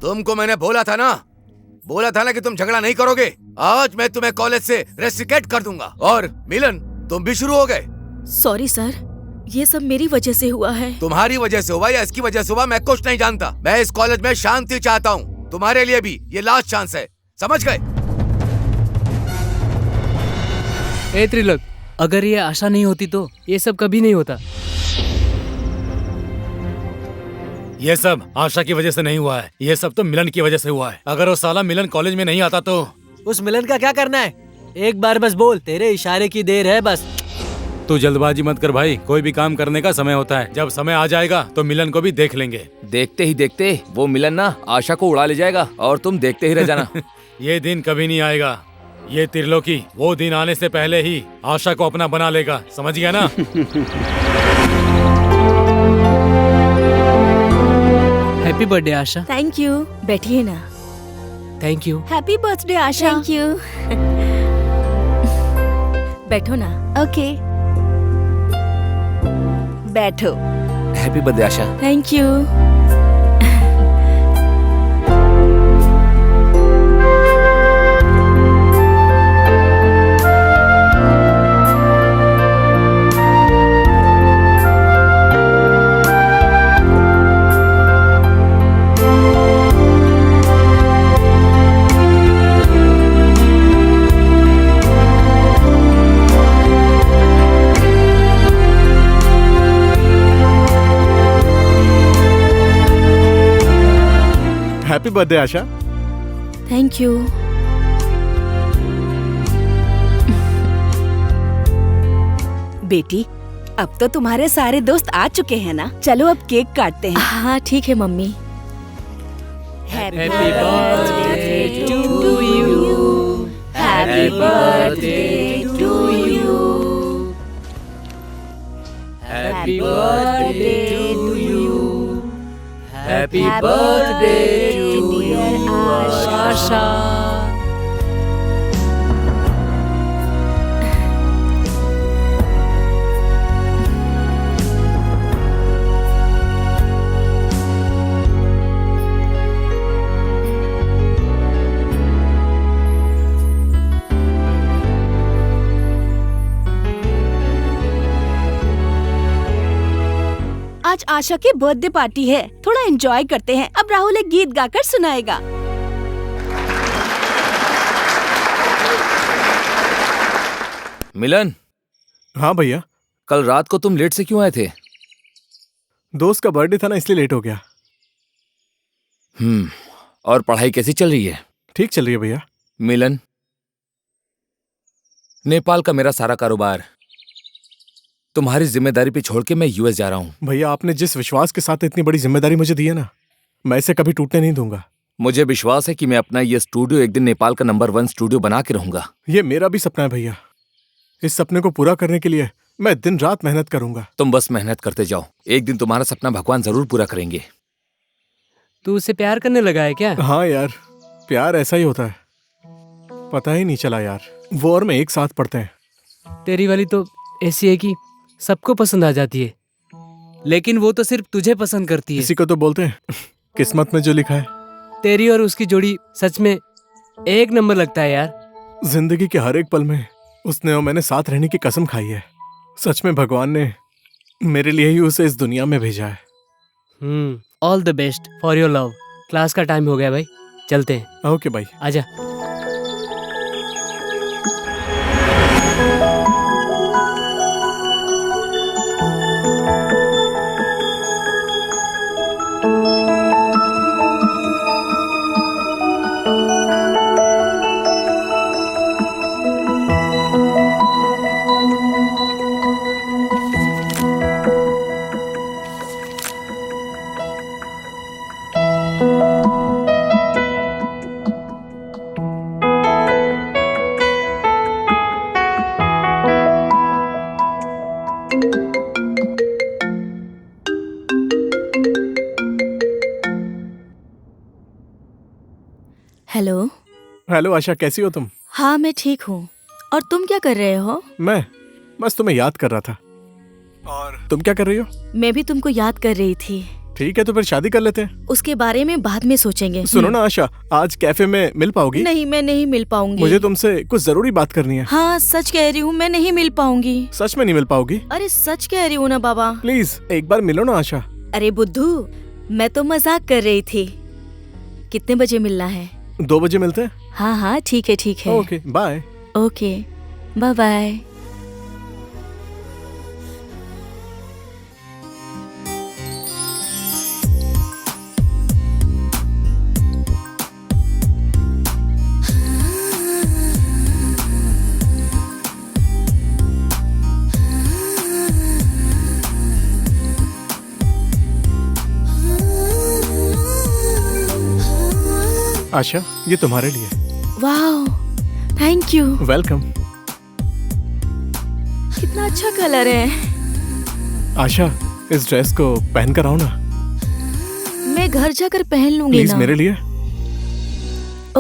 तुमको मैंने बोला था ना कि तुम झगड़ा नहीं करोगे। आज मैं तुम्हें कॉलेज से रेस्ट्रिकेट कर दूंगा। और मिलन, तुम भी शुरू हो गए। सॉरी सर, ये सब मेरी वजह से हुआ है। तुम्हारी वजह से हुआ या इसकी वजह से हुआ, मैं कुछ नहीं जानता। मैं इस कॉलेज में शांति चाहता हूँ। तुम्हारे लिए भी ये लास्ट चांस है, समझ गए? ए त्रिलोक, अगर ये आशा नहीं होती तो ये सब कभी नहीं होता। ये सब आशा की वजह से नहीं हुआ है, ये सब तो मिलन की वजह से हुआ है। अगर वो साला मिलन कॉलेज में नहीं आता तो उस मिलन का क्या करना है? एक बार बस बोल, तेरे इशारे की देर है बस। तू जल्दबाजी मत कर भाई, कोई भी काम करने का समय होता है। जब समय आ जाएगा तो मिलन को भी देख लेंगे। देखते ही देखते वो मिलन ना आशा को उड़ा ले जाएगा और तुम देखते ही रह जाना। ये दिन कभी नहीं आएगा। ये त्रिलोकी वो दिन आने से पहले ही आशा को अपना बना लेगा, समझ गया ना? Happy birthday Asha. Thank you. बैठिए ना। Thank you. Happy birthday Asha. Thank you. बैठो ना। ओके, बैठो। Happy birthday Asha. Thank you. Happy birthday Asha. Thank you. बेटी, अब तो तुम्हारे सारे दोस्त आ चुके हैं ना, चलो अब केक काटते हैं। हाँ ठीक है mummy. Happy birthday to you, happy birthday to you, happy birthday to you, happy birthday to dear Asha. आज आशा की बर्थडे पार्टी है, थोड़ा एंजॉय करते हैं। अब राहुल एक गीत गाकर सुनाएगा। मिलन, हाँ भैया। कल रात को तुम लेट से क्यों आए थे? दोस्त का बर्थडे था ना, इसलिए लेट हो गया। और पढ़ाई कैसी चल रही है? ठीक चल रही है भैया। मिलन, नेपाल का मेरा सारा कारोबार तुम्हारी जिम्मेदारी पे छोड़ के मैं यूएस जा रहा हूँ। भैया, आपने जिस विश्वास के साथ इतनी बड़ी जिम्मेदारी मुझे दी है ना, मैं इसे कभी टूटने नहीं दूंगा। मुझे विश्वास है कि मैं अपना ये स्टूडियो एक दिन नेपाल का नंबर 1 स्टूडियो बना के रहूंगा। ये मेरा भी सपना है भैया। इस सपने को पूरा करने के लिए मैं दिन रात मेहनत करूंगा। तुम बस मेहनत करते जाओ, एक दिन तुम्हारा सपना भगवान जरूर पूरा करेंगे। तू उससे प्यार करने लगा है क्या? हाँ यार, प्यार ऐसा ही होता है, पता ही नहीं चला यार। वो और मैं एक साथ पढ़ते हैं। तेरी वाली तो ऐसी है कि सबको पसंद आ जाती है, लेकिन वो तो सिर्फ तुझे पसंद करती है। इसी को तो बोलते हैं किस्मत में जो लिखा है। तेरी और उसकी जोड़ी सच में एक नंबर लगता है यार। जिंदगी के हर एक पल में उसने और मैंने साथ रहने की कसम खाई है। सच में भगवान ने मेरे लिए ही उसे इस दुनिया में भेजा है। All the best for your love. Class का टाइम हो गया भाई, चलते हैं। ओके भाई, आजा। हेलो। हेलो आशा, कैसी हो तुम? हाँ मैं ठीक हूँ। और तुम क्या कर रहे हो? मैं बस तुम्हें याद कर रहा था। और तुम क्या कर रही हो? मैं भी तुमको याद कर रही थी। ठीक है, तो फिर शादी कर लेते हैं। उसके बारे में बाद में सोचेंगे। सुनो ना आशा, आज कैफे में मिल पाओगी? नहीं, मैं नहीं मिल पाऊंगी। मुझे तुमसे कुछ जरूरी बात करनी है। हाँ सच कह रही हूँ, मैं नहीं मिल पाऊंगी। सच में नहीं मिल पाओगी? अरे सच कह रही हूँ ना बाबा। प्लीज एक बार मिलो ना आशा। अरे बुद्धू, मैं तो मजाक कर रही थी। कितने बजे मिलना है? 2 बजे मिलते हैं। हाँ हाँ ठीक है ठीक है। Okay bye. Okay bye bye. Asha, ये तुम्हारे लिए। वाह, थैंक यू। वेलकम। कितना अच्छा कलर है। आशा, इस ड्रेस को पहन कर आओ ना। मैं घर जाकर पहन लूंगी प्लीज ना। मेरे लिए।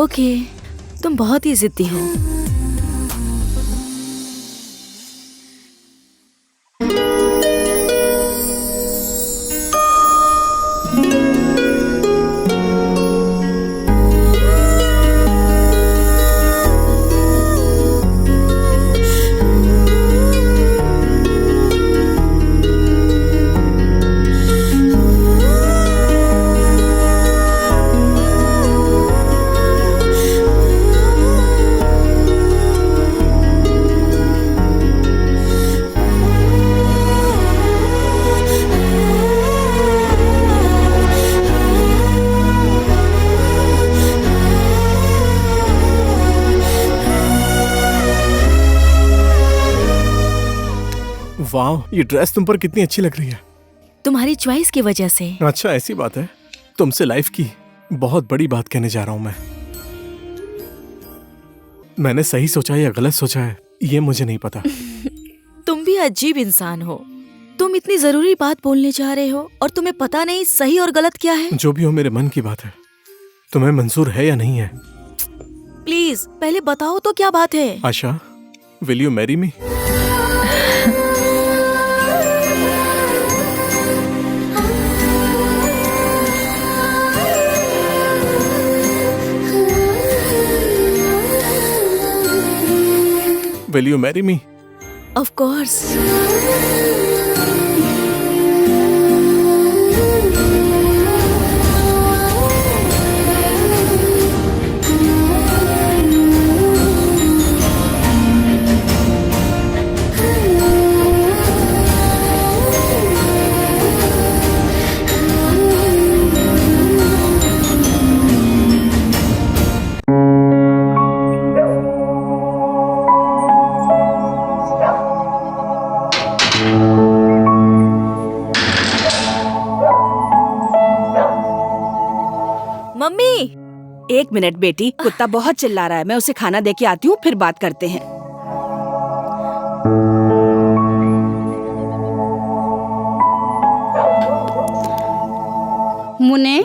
ओके, तुम बहुत ही जिद्दी हो। वाह, ये ड्रेस तुम पर कितनी अच्छी लग रही है। तुम्हारी चॉइस की वजह से। अच्छा, ऐसी बात है। तुमसे लाइफ की बहुत बड़ी बात कहने जा रहा हूं मैं। मैंने सही सोचा या गलत सोचा है ये मुझे नहीं पता। तुम भी अजीब इंसान हो। तुम इतनी जरूरी बात बोलने जा रहे हो और तुम्हें पता नहीं सही और गलत क्या है। जो भी हो, मेरे मन की बात है। तुम्हें मंजूर है या नहीं है? प्लीज पहले बताओ तो क्या बात है। Asha, will you marry me? Will you marry me? Of course. Mummy, 1 minute बेटी, कुत्ता बहुत चिल्ला रहा है। मैं उसे खाना दे के आती हूँ, फिर बात करते हैं। मुन्ने,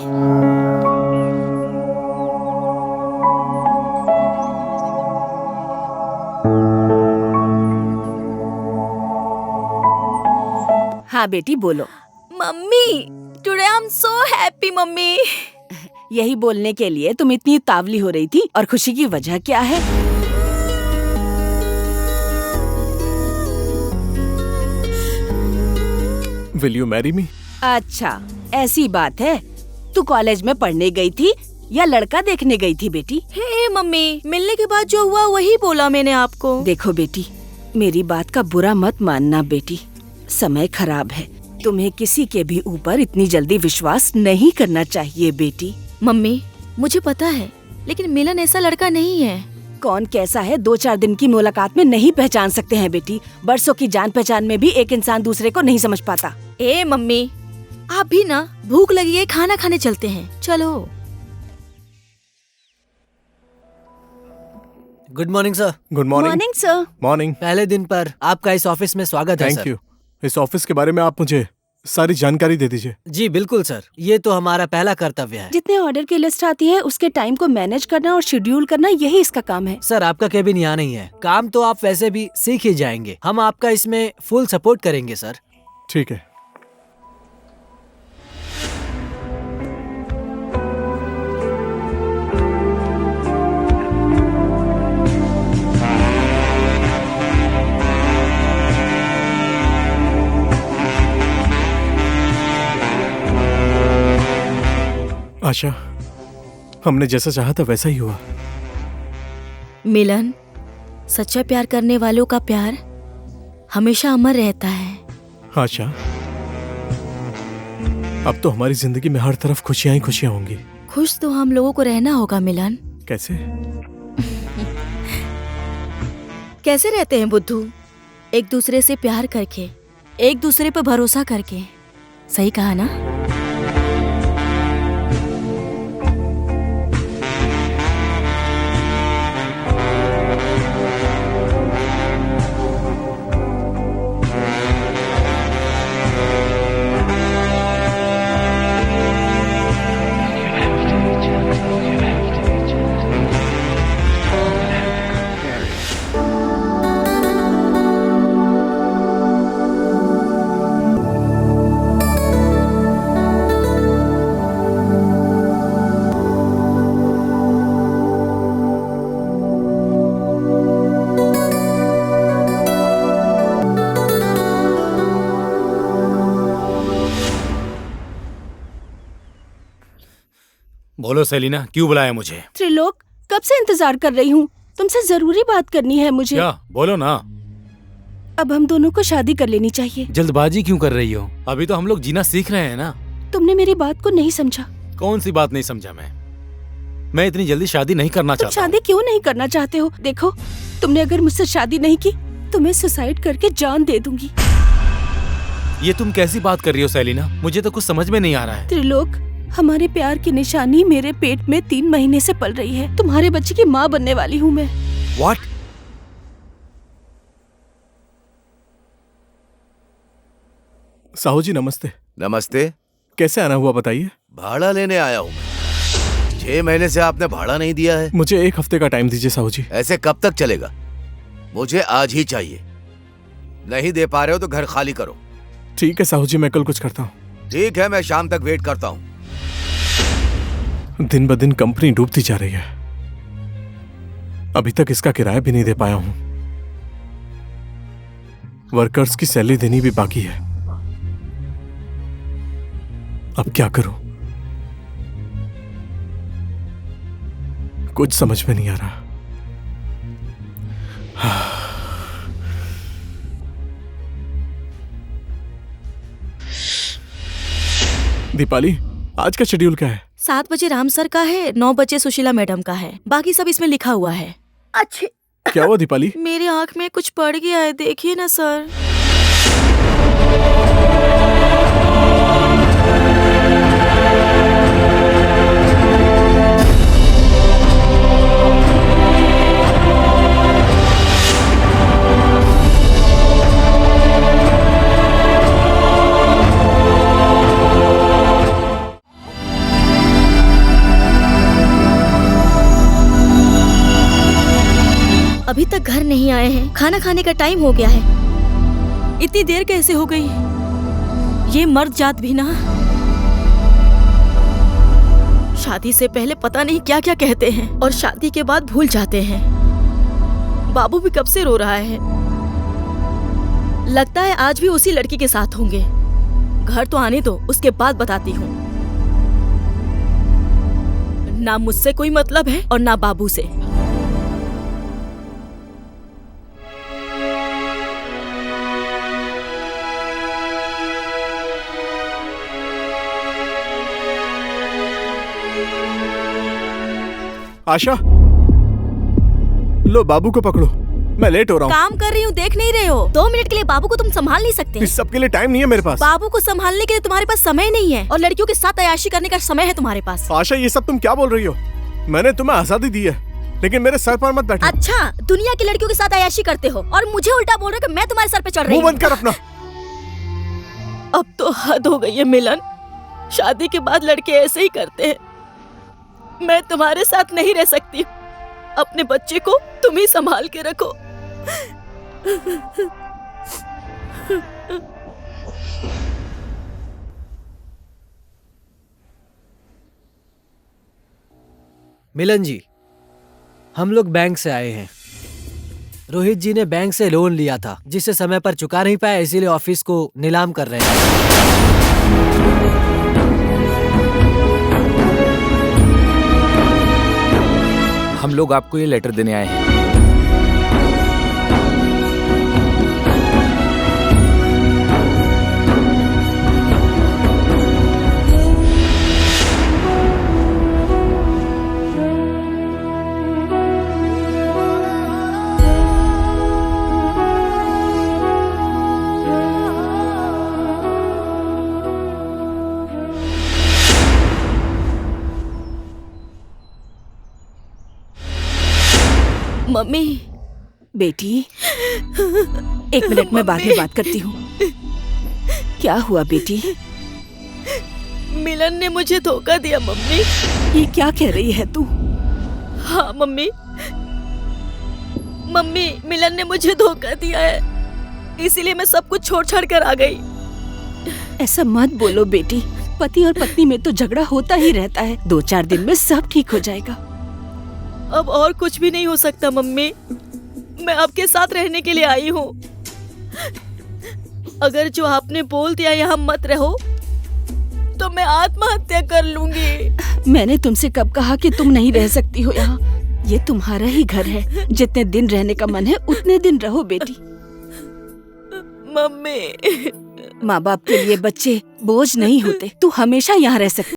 हाँ बेटी बोलो। Mummy, today I am so happy mummy. यही बोलने के लिए तुम इतनी उतावली हो रही थी, और खुशी की वजह क्या है? Will you marry me? अच्छा, ऐसी बात है। तू कॉलेज में पढ़ने गई थी या लड़का देखने गई थी बेटी? हे मम्मी, मिलने के बाद जो हुआ वही बोला मैंने आपको। देखो बेटी, मेरी बात का बुरा मत मानना बेटी। समय खराब है, तुम्हें किसी के भी ऊपर इतनी जल्दी विश्वास नहीं करना चाहिए बेटी। मम्मी, मुझे पता है, लेकिन मिलन ऐसा लड़का नहीं है। कौन कैसा है 2-4 दिन की मुलाकात में नहीं पहचान सकते हैं बेटी। बरसों की जान पहचान में भी एक इंसान दूसरे को नहीं समझ पाता। ए मम्मी, आप भी ना, भूख लगी है, खाना खाने चलते हैं, चलो। Good morning sir. Good morning. Morning sir. Morning. पहले दिन पर आपका इस ऑफिस में स्वागत है सर। Thank you. इस ऑफिस के बारे में आप मुझे सारी जानकारी दे दीजिए। जी बिल्कुल सर, ये तो हमारा पहला कर्तव्य है। जितने ऑर्डर की लिस्ट आती है उसके टाइम को मैनेज करना और शेड्यूल करना, यही इसका काम है। सर, आपका केबिन यहाँ नहीं है। काम तो आप वैसे भी सीख ही जाएंगे। हम आपका इसमें फुल सपोर्ट करेंगे सर। ठीक है। आशा, हमने जैसा चाहा था वैसा ही हुआ। मिलन, सच्चा प्यार करने वालों का प्यार हमेशा अमर रहता है। आशा, अब तो हमारी जिंदगी में हर तरफ खुशियां ही खुशियां होंगी। खुश तो हम लोगों को रहना होगा मिलन। कैसे? कैसे रहते हैं बुद्धू? एक दूसरे से प्यार करके, एक दूसरे पर भरोसा करके। सही कहा ना? बोलो सेलिना, क्यों बुलाया मुझे? त्रिलोक, कब से इंतजार कर रही हूँ। तुमसे जरूरी बात करनी है मुझे। क्या? बोलो ना। अब हम दोनों को शादी कर लेनी चाहिए। जल्दबाजी क्यों कर रही हो? अभी तो हम लोग जीना सीख रहे हैं ना। तुमने मेरी बात को नहीं समझा। कौन सी बात नहीं समझा मैं इतनी जल्दी शादी नहीं करना तुम चाहता। शादी क्यों नहीं करना चाहते हो? देखो, तुमने अगर मुझसे शादी नहीं की तो मैं सुसाइड करके जान दे दूंगी। ये तुम कैसी बात कर रही हो सेलिना? मुझे तो कुछ समझ में नहीं आ रहा है। त्रिलोक, हमारे प्यार की निशानी मेरे पेट में 3 महीने से पल रही है। तुम्हारे बच्चे की माँ बनने वाली हूँ मैं। What? साहू जी नमस्ते। नमस्ते। कैसे आना हुआ बताइए? भाड़ा लेने आया हूँ मैं। 6 महीने से आपने भाड़ा नहीं दिया है। मुझे 1 हफ्ते का टाइम दीजिए साहू जी। ऐसे कब तक चलेगा? मुझे आज ही चाहिए। नहीं दे पा रहे हो तो घर खाली करो। ठीक है साहू जी, मैं कल कुछ करता हूँ। ठीक है, मैं शाम तक वेट करता हूँ। दिन ब दिन कंपनी डूबती जा रही है। अभी तक इसका किराया भी नहीं दे पाया हूँ। वर्कर्स की सैलरी देनी भी बाकी है। अब क्या करूं? कुछ समझ में नहीं आ रहा। दीपाली, आज का शेड्यूल क्या है? 7 बजे राम सर का है, 9 बजे सुशीला मैडम का है। बाकी सब इसमें लिखा हुआ है। अच्छे। क्या हुआ दीपाली? मेरी आंख में कुछ पड़ गया है, देखिए ना सर। अभी तक घर नहीं आए हैं। खाना खाने का टाइम हो गया है। इतनी देर कैसे हो गई? ये मर्द जात भी ना शादी से पहले पता नहीं क्या क्या कहते हैं और शादी के बाद भूल जाते हैं। बाबू भी कब से रो रहा है। लगता है आज भी उसी लड़की के साथ होंगे। घर तो आने दो, उसके बाद बताती हूँ। ना मुझसे कोई मतलब है और ना बाबू से। आशा, लो बाबू को पकड़ो, मैं लेट हो रहा हूँ। काम कर रही हूँ, देख नहीं रहे हो? 2 मिनट के लिए बाबू को तुम संभाल नहीं सकते? इस सब के लिए टाइम नहीं है मेरे पास। बाबू को संभालने के लिए तुम्हारे पास समय नहीं है और लड़कियों के साथ अय्याशी करने का समय है तुम्हारे पास। आशा, ये सब तुम क्या बोल रही हो? मैंने तुम्हें आजादी दी है, लेकिन मेरे सर पर मत बैठो। अच्छा, दुनिया की लड़कियों के साथ अय्याशी करते हो और मुझे उल्टा बोल रहे हो कि मैं तुम्हारे सर पे चढ़ रही हूँ। मुंह बंद कर अपना। अब तो हद हो गई है मिलन। शादी के बाद लड़के ऐसे ही करते हैं। मैं तुम्हारे साथ नहीं रह सकती। अपने बच्चे को तुम ही संभाल के रखो। मिलन जी, हम लोग बैंक से आए हैं। रोहित जी ने बैंक से लोन लिया था जिसे समय पर चुका नहीं पाया, इसीलिए ऑफिस को नीलाम कर रहे हैं। हम लोग आपको ये लेटर देने आए हैं। मम्मी। बेटी, 1 मिनट में बाद में बात करती हूँ। क्या हुआ बेटी? मिलन ने मुझे धोखा दिया मम्मी। ये क्या कह रही है तू? हाँ मम्मी, मम्मी मिलन ने मुझे धोखा दिया है, इसीलिए मैं सब कुछ छोड़ छाड़ कर आ गई। ऐसा मत बोलो बेटी। पति और पत्नी में तो झगड़ा होता ही रहता है। 2-4 दिन में सब ठीक हो जाएगा। अब और कुछ भी नहीं हो सकता मम्मी। मैं आपके साथ रहने के लिए आई हूँ। अगर जो आपने बोल दिया यहाँ मत रहो तो मैं आत्महत्या कर लूंगी। मैंने तुमसे कब कहा कि तुम नहीं रह सकती हो यहाँ? ये तुम्हारा ही घर है। जितने दिन रहने का मन है उतने दिन रहो बेटी। मम्मी। माँ बाप के लिए बच्चे बोझ नहीं होते। तू हमेशा यहाँ रह सकती।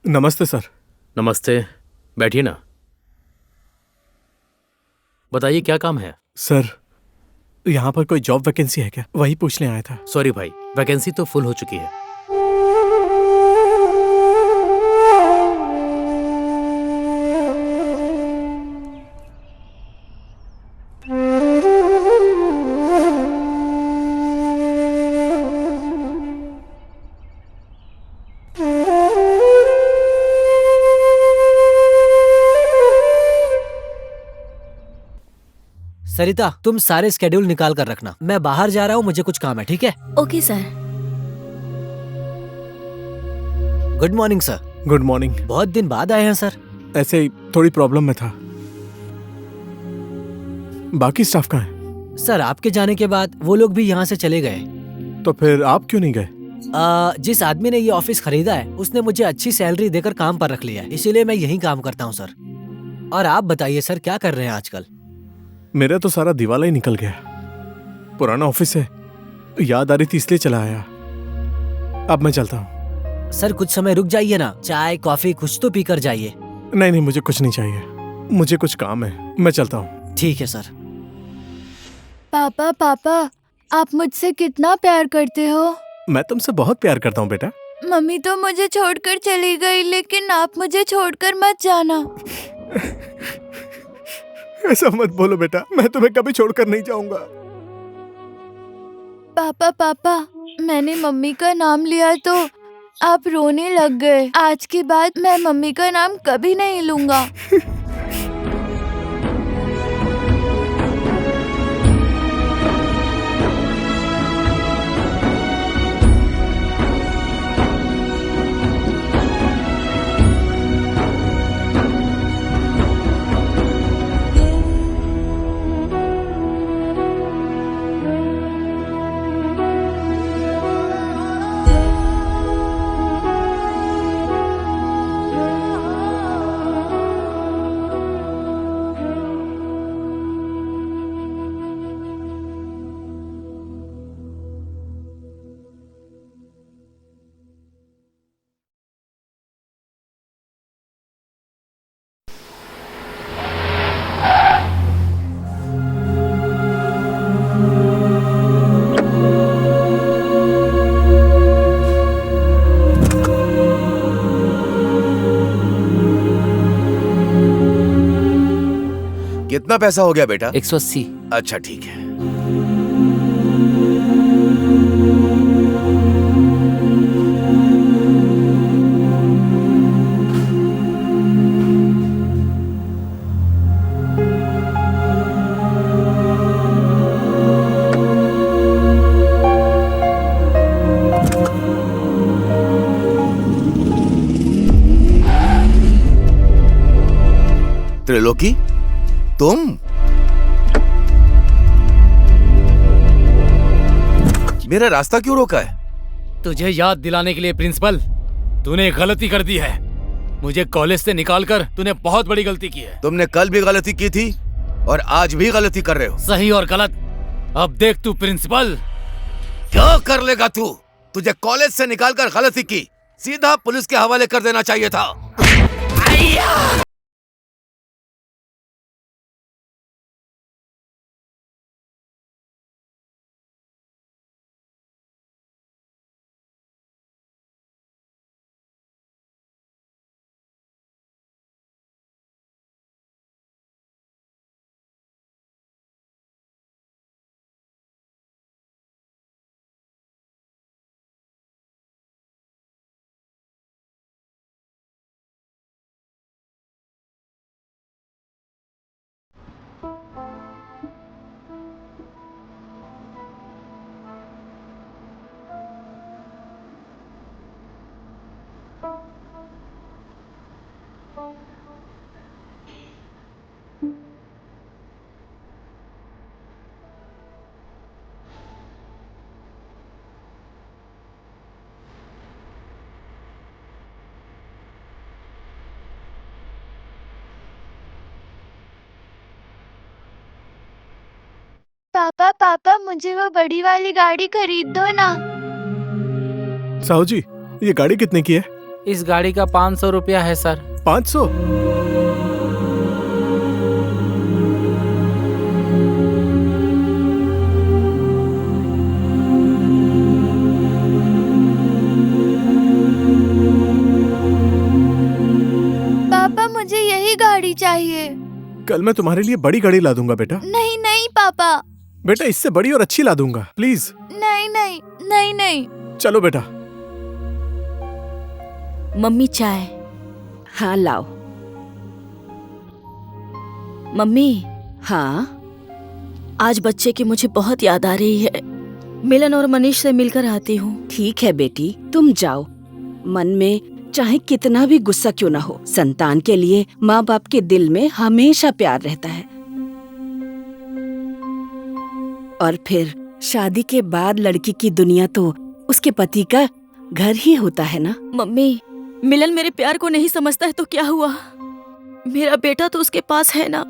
नमस्ते सर। नमस्ते, बैठिए ना। बताइए क्या काम है? सर, यहाँ पर कोई जॉब वैकेंसी है क्या? वही पूछने आया था। सॉरी भाई, वैकेंसी तो फुल हो चुकी है। सरिता, तुम सारे स्केड्यूल निकाल कर रखना। मैं बाहर जा रहा हूँ, मुझे कुछ काम है, ठीक है? Okay sir. Good morning sir. Good morning. बहुत दिन बाद आए हैं सर। ऐसे ही थोड़ी प्रॉब्लम में था। बाकी स्टाफ कहाँ है? सर, आपके जाने के बाद वो लोग भी यहाँ से चले गए। तो फिर आप क्यों नहीं गए? जिस आदमी ने ये ऑफिस खरीदा है उसने मुझे अच्छी सैलरी देकर काम पर रख लिया है, इसीलिए मैं यहीं काम करता हूँ सर। और आप बताइए सर, क्या कर रहे हैं आजकल? मेरा तो सारा दिवाला ही निकल गया। पुराना ऑफिस है, याद आ रही थी इसलिए चला आया। अब मैं चलता हूँ। सर कुछ समय रुक जाइए ना, चाय कॉफी कुछ तो पीकर जाइए। नहीं नहीं, मुझे कुछ नहीं चाहिए, मुझे कुछ काम है, मैं चलता हूँ। ठीक है सर। पापा पापा, आप मुझसे कितना प्यार करते हो? मैं तुमसे बहुत प्यार करता हूँ बेटा। मम्मी तो मुझे छोड़कर चली गई, लेकिन आप मुझे छोड़कर मत जाना। ऐसा मत बोलो बेटा, मैं तुम्हें कभी छोड़कर नहीं जाऊंगा। पापा पापा, मैंने मम्मी का नाम लिया तो आप रोने लग गए। आज के बाद मैं मम्मी का नाम कभी नहीं लूंगा। कितना पैसा हो गया बेटा? 180। अच्छा ठीक है। त्रिलोकी, तुम? मेरा रास्ता क्यों रोका है? तुझे याद दिलाने के लिए प्रिंसिपल, तूने एक गलती कर दी है। मुझे कॉलेज से निकालकर तूने बहुत बड़ी गलती की है। तुमने कल भी गलती की थी और आज भी गलती कर रहे हो। सही और गलत अब देख तू प्रिंसिपल। क्या कर लेगा तू? तुझे कॉलेज से निकालकर गलती की, सीधा पुलिस के हवाले कर देना चाहिए था। पापा पापा मुझे वो बड़ी वाली गाड़ी खरीद दो ना। साहू जी, ये गाड़ी कितने की है? इस गाड़ी का 500 रुपया है सर। 500? पापा मुझे यही गाड़ी चाहिए। कल मैं तुम्हारे लिए बड़ी गाड़ी ला दूंगा बेटा। नहीं नहीं पापा। बेटा इससे बड़ी और अच्छी ला दूंगा, प्लीज। नहीं नहीं नहीं नहीं। चलो बेटा। मम्मी चाय। हाँ लाओ। मम्मी। हाँ आज बच्चे की मुझे बहुत याद आ रही है। मिलन और मनीष से मिलकर आती हूँ। ठीक है बेटी, तुम जाओ। मन में चाहे कितना भी गुस्सा क्यों ना हो, संतान के लिए माँ बाप के दिल में हमेशा प्यार रहता है। और फिर शादी के बाद लड़की की दुनिया तो उसके पति का घर ही होता है ना। मम्मी, मिलन मेरे प्यार को नहीं समझता है तो क्या हुआ? मेरा बेटा तो उसके पास है ना।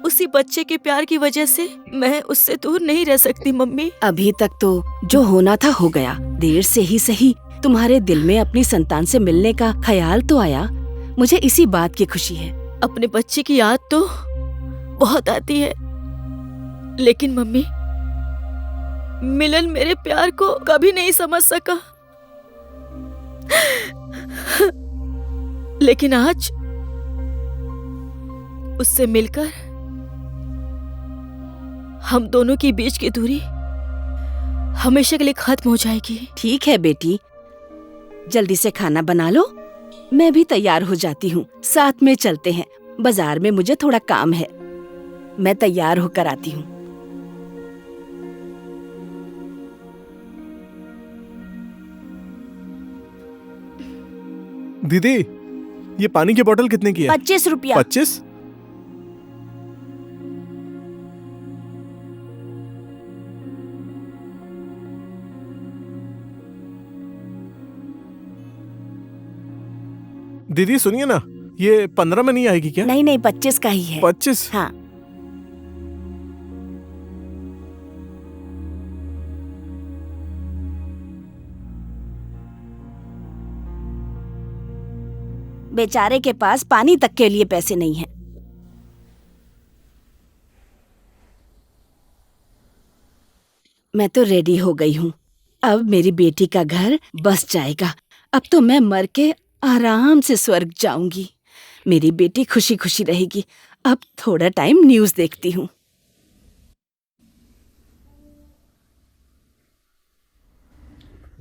उसी बच्चे के प्यार की वजह से मैं उससे दूर नहीं रह सकती मम्मी। अभी तक तो जो होना था हो गया। देर से ही सही तुम्हारे दिल में अपनी संतान से मिलने का ख्याल तो आया। मुझे इसी बात की खुशी है। अपने बच्चे की याद तो बहुत आती है, लेकिन मम्मी, मिलन मेरे प्यार को कभी नहीं समझ सका। लेकिन आज उससे मिलकर हम दोनों के बीच की दूरी हमेशा के लिए खत्म हो जाएगी। ठीक है बेटी, जल्दी से खाना बना लो। मैं भी तैयार हो जाती हूँ, साथ में चलते हैं। बाजार में मुझे थोड़ा काम है, मैं तैयार होकर आती हूँ। दीदी, ये पानी की बोतल कितने की है? 25 रुपया। 25? दीदी सुनिए ना, ये 15 में नहीं आएगी क्या? नहीं नहीं, 25 का ही है। 25? हाँ। बेचारे के पास पानी तक के लिए पैसे नहीं हैं। मैं तो रेडी हो गई हूँ। अब मेरी बेटी का घर बस जाएगा। अब तो मैं मर के आराम से स्वर्ग जाऊंगी। मेरी बेटी खुशी खुशी रहेगी। अब थोड़ा टाइम न्यूज़ देखती हूँ।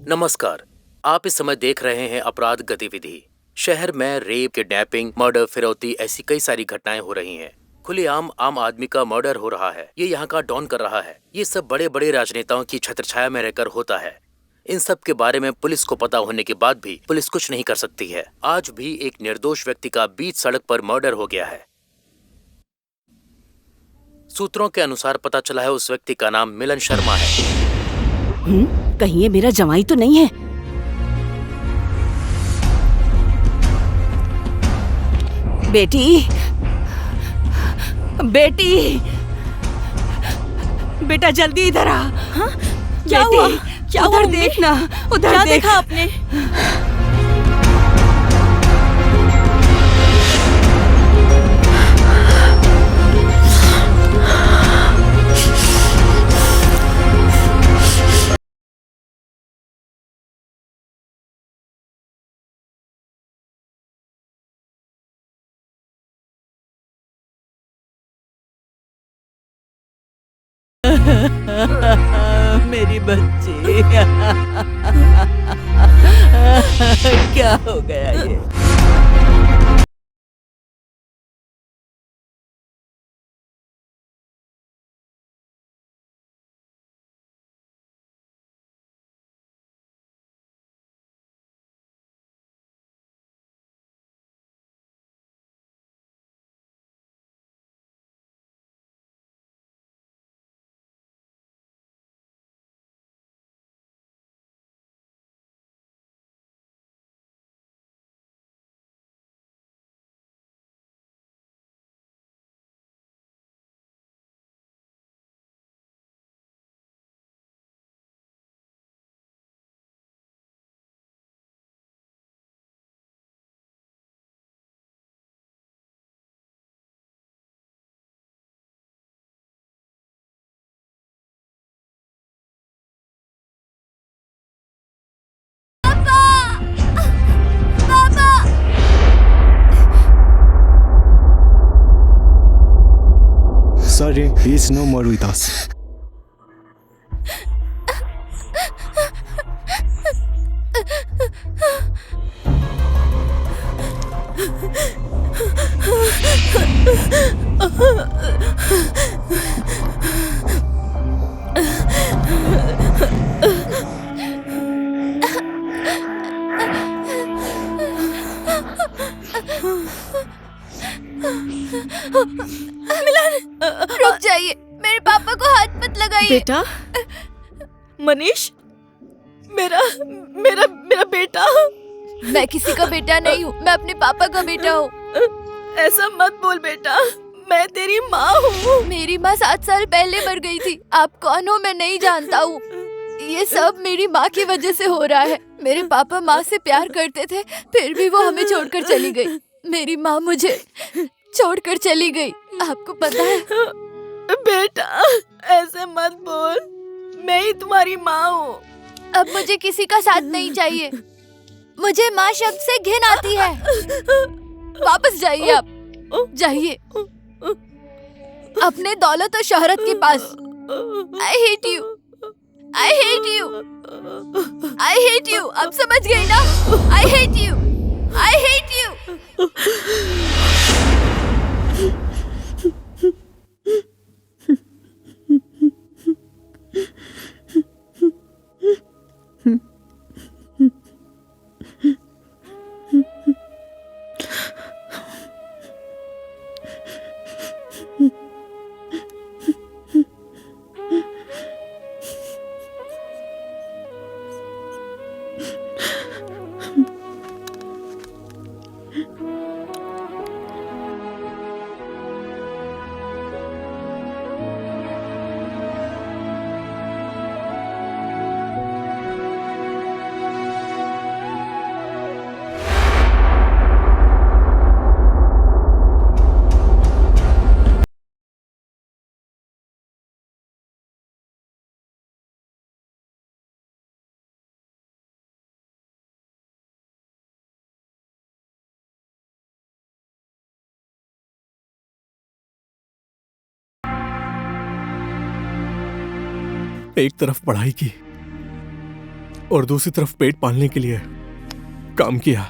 नमस्कार, आप इस समय देख रहे हैं अपराध गतिविधि। शहर में रेप, किडनैपिंग, मर्डर, फिरौती ऐसी कई सारी घटनाएं हो रही हैं। खुलेआम आम आदमी का मर्डर हो रहा है। ये यहाँ का डॉन कर रहा है। ये सब बड़े बड़े राजनेताओं की छत्रछाया में रहकर होता है। इन सब के बारे में पुलिस को पता होने के बाद भी पुलिस कुछ नहीं कर सकती है। आज भी एक निर्दोष व्यक्ति का बीच सड़क पर मर्डर हो गया है। सूत्रों के अनुसार पता चला है उस व्यक्ति का नाम मिलन शर्मा है। कहीं ये मेरा जवाई तो नहीं है? बेटी, बेटी, बेटा जल्दी इधर आ। हाँ? क्या हुआ? क्या हुआ? उधर देखना, उधर क्या देख। देखा आपने? मेरी बच्ची। क्या हो गया ये? He is no more with us. रुक जाइए, मेरे पापा को हाथ मत लगाइए। बेटा, मनीष, मेरा मेरा मेरा बेटा। मैं किसी का बेटा नहीं हूँ, मैं अपने पापा का बेटा हूँ। ऐसा मत बोल बेटा, मैं तेरी माँ हूँ। मेरी माँ 7 साल पहले मर गई थी। आप कौन हो मैं नहीं जानता हूँ। ये सब मेरी माँ की वजह से हो रहा है। मेरे पापा माँ से प्यार करते थे, फिर भी वो हमें छोड़कर चली गई। मेरी माँ मुझे छोड़कर चली गई, आपको पता है? बेटा, ऐसे मत बोल, मैं ही तुम्हारी माँ हूँ। अब मुझे किसी का साथ नहीं चाहिए। मुझे माँ शब्द से घिन आती है। वापस जाइए, आप जाइए अपने दौलत और शोहरत के पास। I hate you, I hate you, I hate you. आप समझ गई ना? I hate you, I hate you. एक तरफ पढ़ाई की और दूसरी तरफ पेट पालने के लिए काम किया।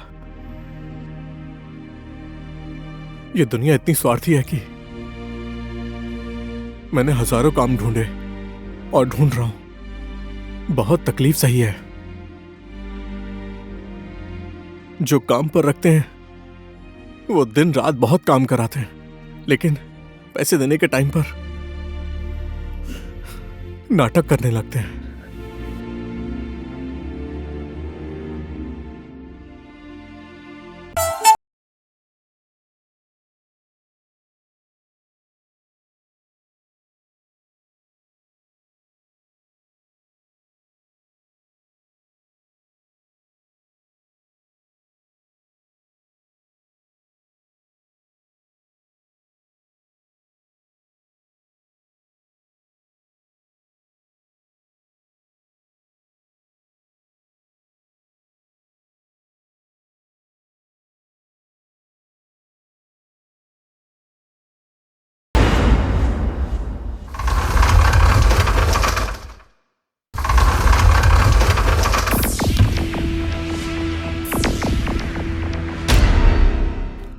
ये दुनिया इतनी स्वार्थी है कि मैंने हजारों काम ढूंढे और ढूंढ रहा हूं। बहुत तकलीफ सही है। जो काम पर रखते हैं वो दिन रात बहुत काम कराते हैं, लेकिन पैसे देने के टाइम पर नाटक करने लगते हैं।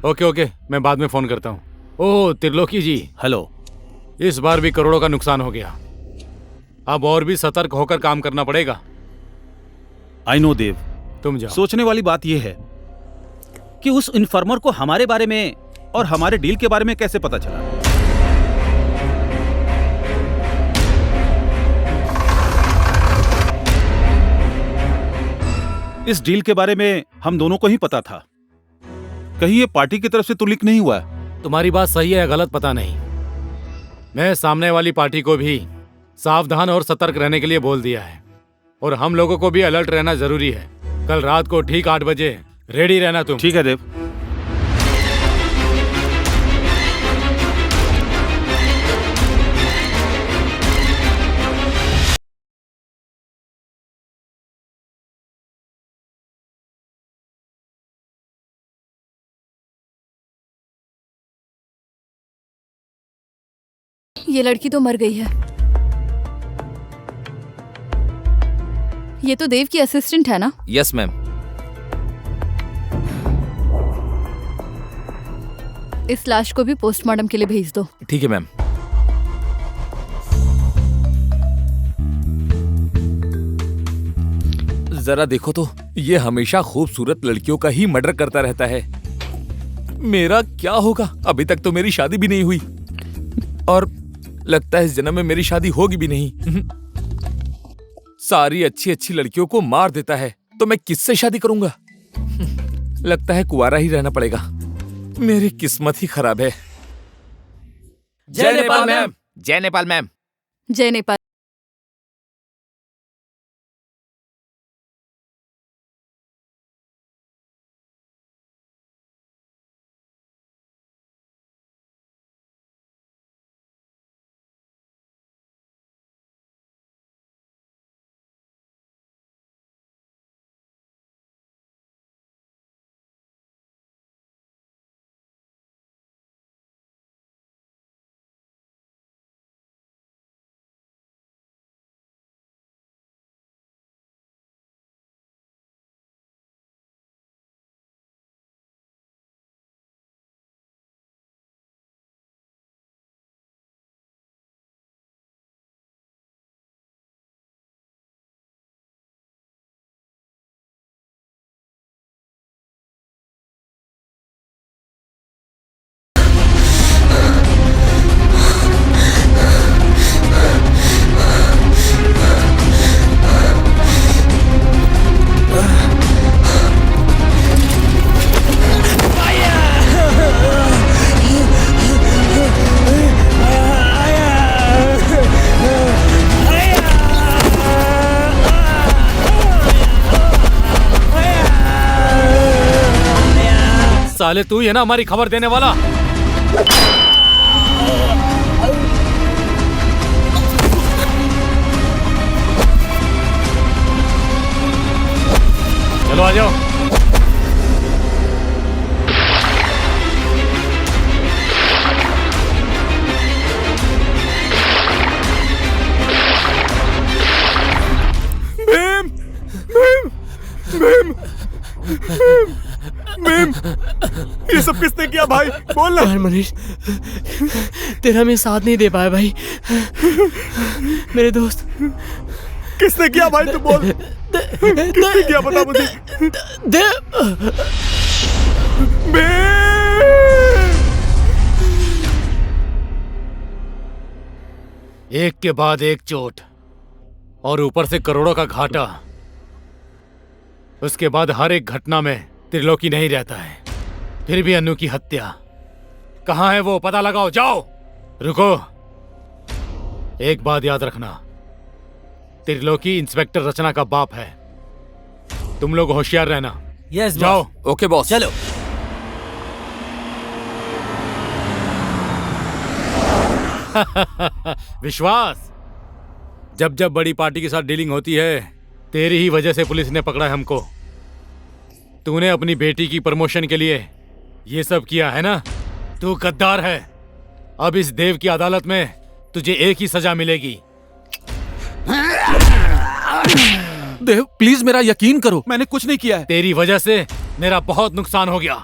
ओके ओके, मैं बाद में फोन करता हूँ। ओह त्रिलोकी जी, हेलो। इस बार भी करोड़ों का नुकसान हो गया। अब और भी सतर्क होकर काम करना पड़ेगा। आई नो देव, तुम जाओ। सोचने वाली बात यह है कि उस इन्फॉर्मर को हमारे बारे में और हमारे डील के बारे में कैसे पता चला। इस डील के बारे में हम दोनों को ही पता था। कहीं ये पार्टी की तरफ से तो लीक नहीं हुआ है? तुम्हारी बात सही है, गलत पता नहीं। मैं सामने वाली पार्टी को भी सावधान और सतर्क रहने के लिए बोल दिया है, और हम लोगों को भी अलर्ट रहना जरूरी है। कल रात को ठीक 8 बजे रेडी रहना तुम। ठीक है देव। ये लड़की तो मर गई है। ये तो देव की असिस्टेंट है ना? Yes ma'am. इस लाश को भी पोस्टमार्टम के लिए भेज दो। ठीक है मैम। जरा देखो तो, ये हमेशा खूबसूरत लड़कियों का ही मर्डर करता रहता है। मेरा क्या होगा? अभी तक तो मेरी शादी भी नहीं हुई और लगता है इस जन्म में मेरी शादी होगी भी नहीं। सारी अच्छी अच्छी लड़कियों को मार देता है, तो मैं किससे शादी करूंगा? लगता है कुंवारा ही रहना पड़ेगा। मेरी किस्मत ही खराब है। जय नेपाल मैम। जय नेपाल मैम। जय नेपाल। साले तू ही है ना हमारी खबर देने वाला? चलो आ जाओ। मैम, मैम, मैम, मैम, ये सब किसने किया भाई? बोल ना। यार मनीष, तेरा मैं साथ नहीं दे पाया भाई। मेरे दोस्त। किसने किया भाई? तू बोल। किसने किया बता मुझे। एक के बाद एक चोट और ऊपर से करोड़ों का घाटा। उसके बाद हर एक घटना में त्रिलोकी नहीं रहता है। फिर भी अन्नू की हत्या। कहाँ है वो? पता लगाओ, जाओ। रुको, एक बात याद रखना, त्रिलोकी इंस्पेक्टर रचना का बाप है। तुम लोग होशियार रहना। यस जाओ। Okay boss. चलो। विश्वास, जब जब बड़ी पार्टी के साथ डीलिंग होती है, तेरी ही वजह से पुलिस ने पकड़ा है हमको। तूने अपनी बेटी की प्रमोशन के लिए ये सब किया है ना? तू गद्दार है। अब इस देव की अदालत में तुझे एक ही सजा मिलेगी। देव प्लीज मेरा यकीन करो, मैंने कुछ नहीं किया है। तेरी वजह से मेरा बहुत नुकसान हो गया।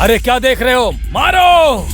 अरे क्या देख रहे हो? मारो!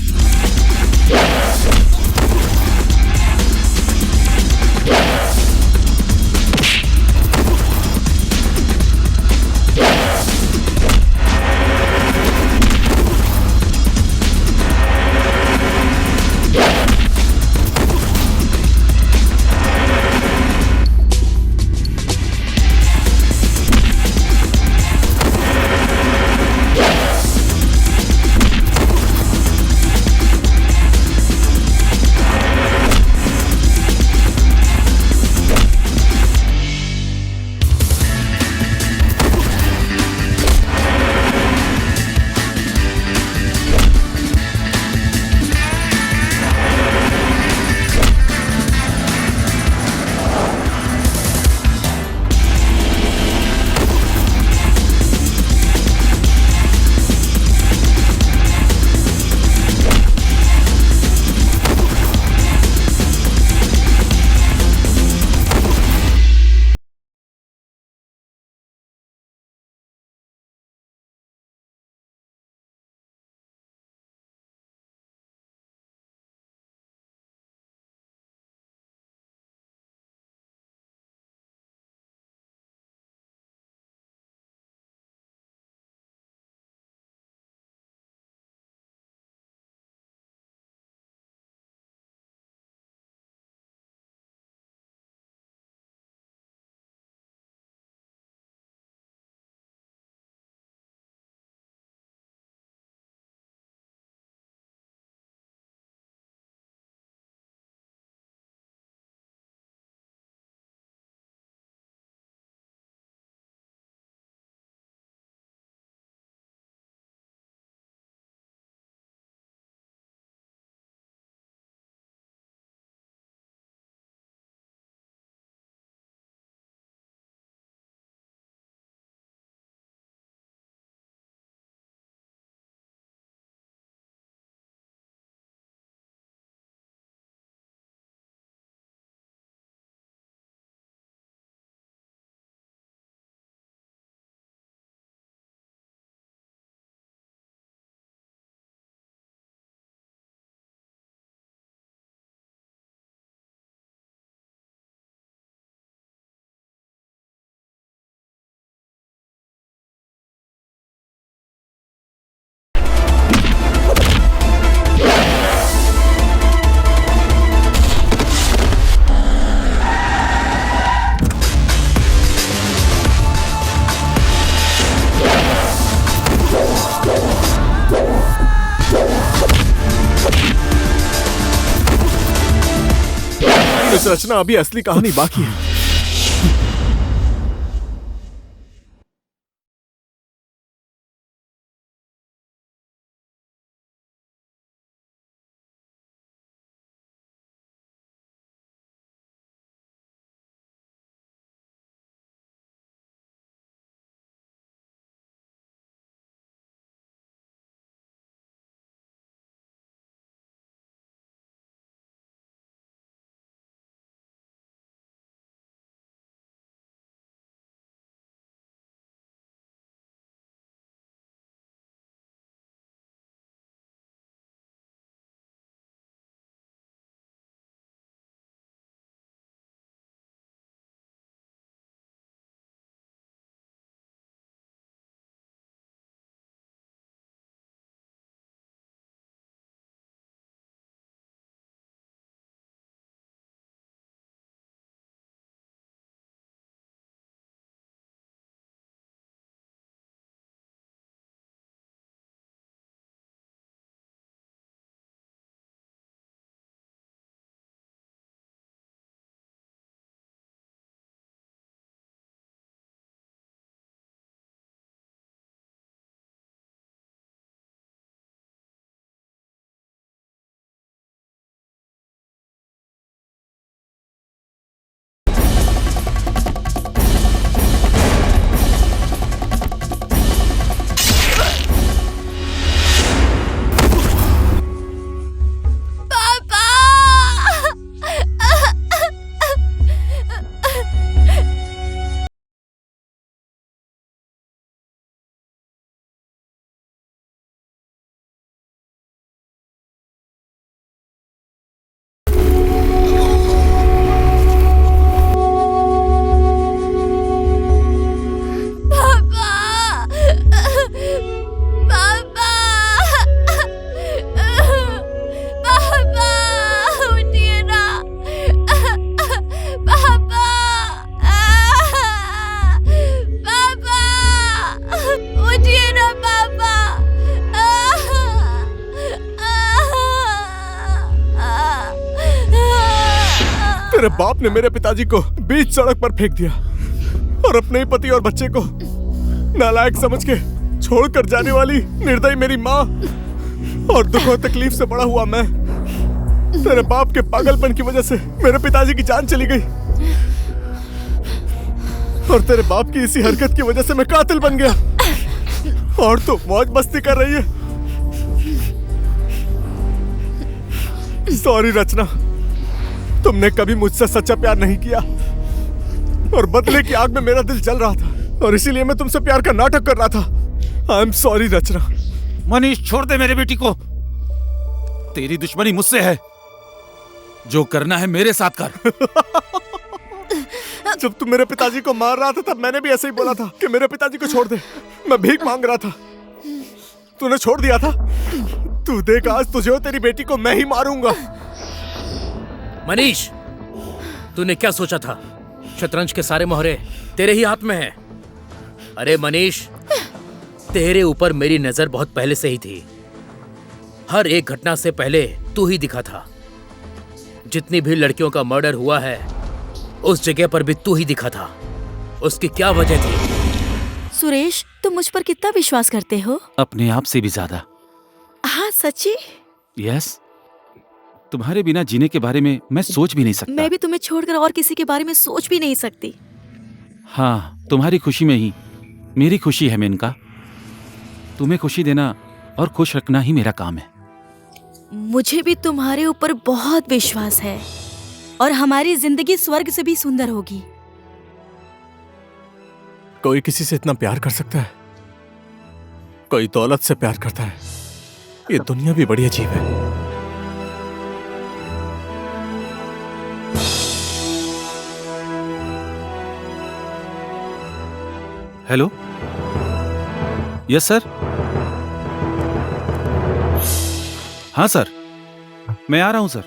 बस रचना, अभी असली कहानी बाकी है। तेरे बाप ने मेरे पिताजी को बीच सड़क पर फेंक दिया और अपने ही पति और बच्चे को नालायक समझ के छोड़कर जाने वाली निर्दयी मेरी माँ और दुख और तकलीफ से बड़ा हुआ मैं। तेरे बाप के पागलपन की वजह से मेरे पिताजी की जान चली गई और तेरे बाप की इसी हरकत की वजह से मैं कातिल बन गया और तू मौज मस्ती कर रही है। सॉरी रचना, तुमने कभी मुझसे सच्चा प्यार नहीं किया और बदले की आग में मेरा दिल जल रहा था और इसीलिए मैं तुमसे प्यार का नाटक कर रहा था। आई एम सॉरी रचना। मनीष, छोड़ दे मेरे बेटी को। तेरी दुश्मनी मुझसे है, जो करना है मेरे साथ कर। जब तुम मेरे पिताजी को मार रहा था तब मैंने भी ऐसे ही बोला था कि मेरे पिताजी को छोड़ दे। मैं भीख मांग रहा था, तूने छोड़ दिया था। तू देख आज तुझे और तेरी बेटी को मैं ही मारूंगा। मनीष, तूने क्या सोचा था? शतरंज के सारे मोहरे तेरे ही हाथ में हैं। अरे मनीष, तेरे ऊपर मेरी नजर बहुत पहले से ही थी। हर एक घटना से पहले तू ही दिखा था। जितनी भी लड़कियों का मर्डर हुआ है उस जगह पर भी तू ही दिखा था। उसकी क्या वजह थी? सुरेश, तुम मुझ पर कितना विश्वास करते हो? अपने आप से भी ज्यादा। हाँ सच्ची? यस, तुम्हारे बिना जीने के बारे में मैं सोच भी नहीं सकता। मैं भी तुम्हें छोड़कर और किसी के बारे में सोच भी नहीं सकती। हाँ, तुम्हारी खुशी में ही मेरी खुशी है मेनका। तुम्हें खुशी देना और खुश रखना ही मेरा काम है। मुझे भी तुम्हारे ऊपर बहुत विश्वास है और हमारी जिंदगी स्वर्ग से भी सुंदर होगी। कोई किसी से इतना प्यार कर सकता है? कोई दौलत से प्यार करता है? ये दुनिया भी बड़ी अजीब है। Hello, yes sir. हाँ सर, मैं आ रहा हूं सर।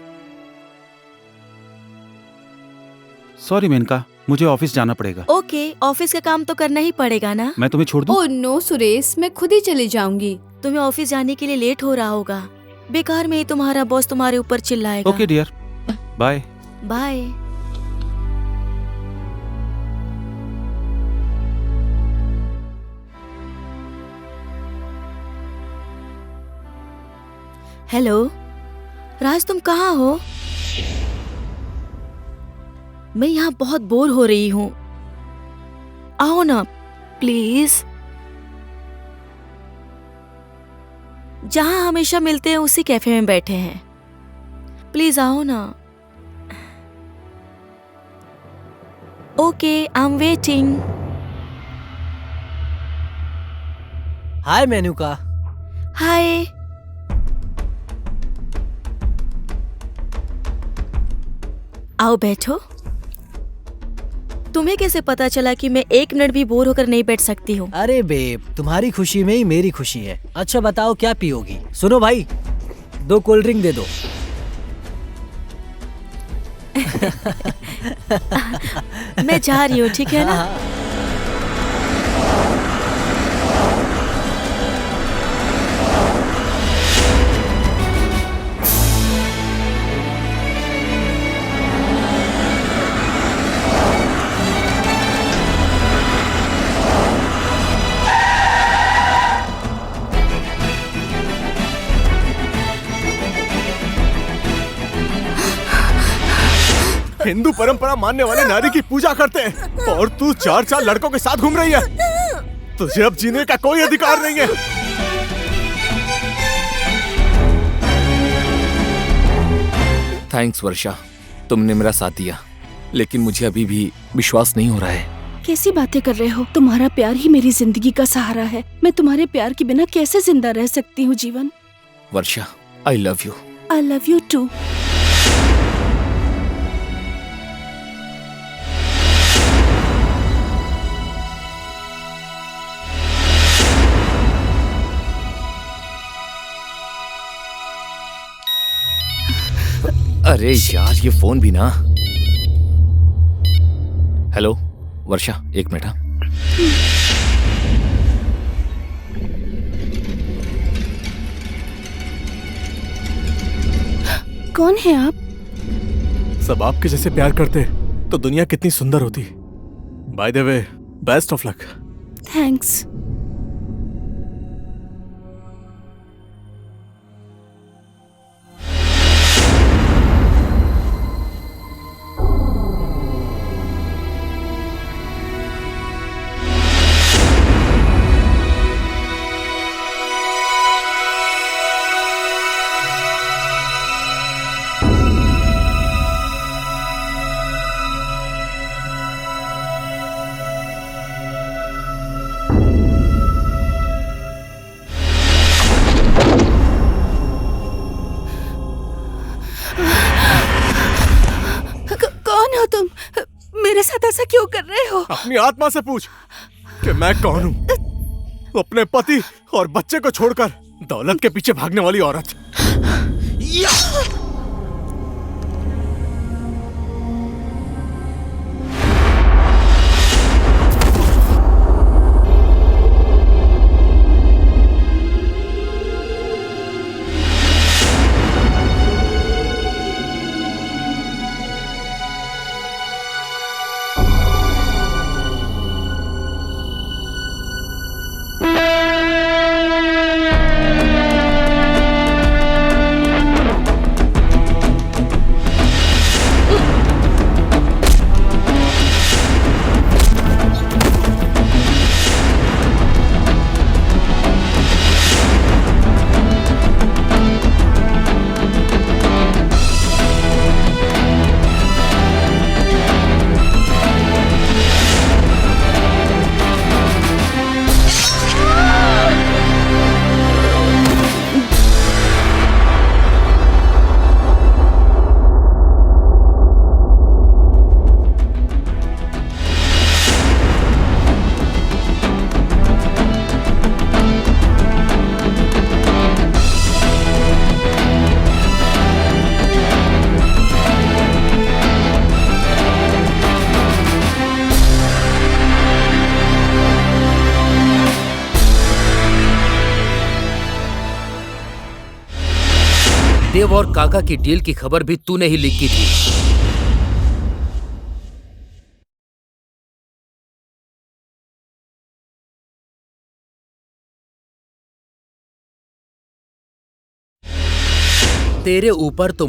सॉरी मेनका, मुझे ऑफिस जाना पड़ेगा। ओके, ऑफिस का काम तो करना ही पड़ेगा ना। मैं तुम्हें छोड़ दूं? ओह नो सुरेश, मैं खुद ही चली जाऊंगी। तुम्हें ऑफिस जाने के लिए लेट हो रहा होगा। बेकार में ही तुम्हारा बॉस तुम्हारे ऊपर चिल्लाएगा। Okay dear, bye. Bye. Hello Raj, तुम कहाँ हो? मैं यहाँ बहुत बोर हो रही हूँ, आओ ना प्लीज। जहाँ हमेशा मिलते हैं उसी कैफे में बैठे हैं, प्लीज आओ ना। Okay, I am waiting. Hi Menuka. Hi. आओ बैठो। तुम्हें कैसे पता चला कि मैं एक मिनट भी बोर होकर नहीं बैठ सकती हूँ? अरे बेब, तुम्हारी खुशी में ही मेरी खुशी है। अच्छा बताओ क्या पियोगी? सुनो भाई, 2 कोल्ड ड्रिंक दे दो। मैं जा रही हूँ, ठीक है ना? हिंदू परंपरा मानने वाले नारी की पूजा करते हैं और तू 4 लड़कों के साथ घूम रही है। तुझे अब जीने का कोई अधिकार नहीं है। थैंक्स वर्षा, तुमने मेरा साथ दिया, लेकिन मुझे अभी भी विश्वास नहीं हो रहा है। कैसी बातें कर रहे हो? तुम्हारा प्यार ही मेरी जिंदगी का सहारा है। मैं तुम्हारे प्यार के बिना कैसे जिंदा रह सकती हूँ Jeevan? Varsha, I love you. I love you too. अरे यार, ये फोन भी ना। Hello Varsha, 1 minute. कौन है आप? सब आपके जैसे प्यार करते तो दुनिया कितनी सुंदर होती। By the way, best of luck. Thanks. मेरे साथ ऐसा क्यों कर रहे हो? अपनी आत्मा से पूछ कि मैं कौन हूँ। अपने पति और बच्चे को छोड़कर दौलत के पीछे भागने वाली औरत। देव और काका की डील की खबर भी तूने ही लीक की थी। तेरे ऊपर तो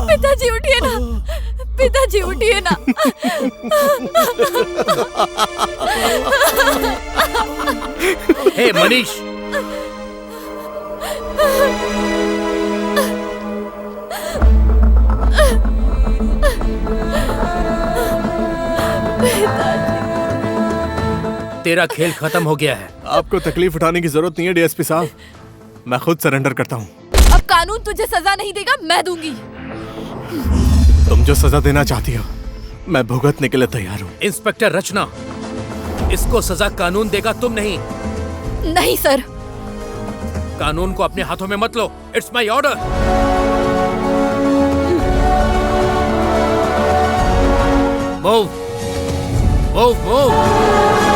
पिताजी उठिए ना, पिताजी उठिए ना। हे मनीष, तेरा खेल खत्म हो गया है। आपको तकलीफ उठाने की जरूरत नहीं है डीएसपी साहब, मैं खुद सरेंडर करता हूँ। अब कानून तुझे सजा नहीं देगा, मैं दूंगी। तुम जो सजा देना चाहती हो मैं भुगतने के लिए तैयार हूँ। इंस्पेक्टर रचना, इसको सजा कानून देगा, तुम नहीं। नहीं सर, कानून को अपने हाथों में मत लो। It's my order. Move move move.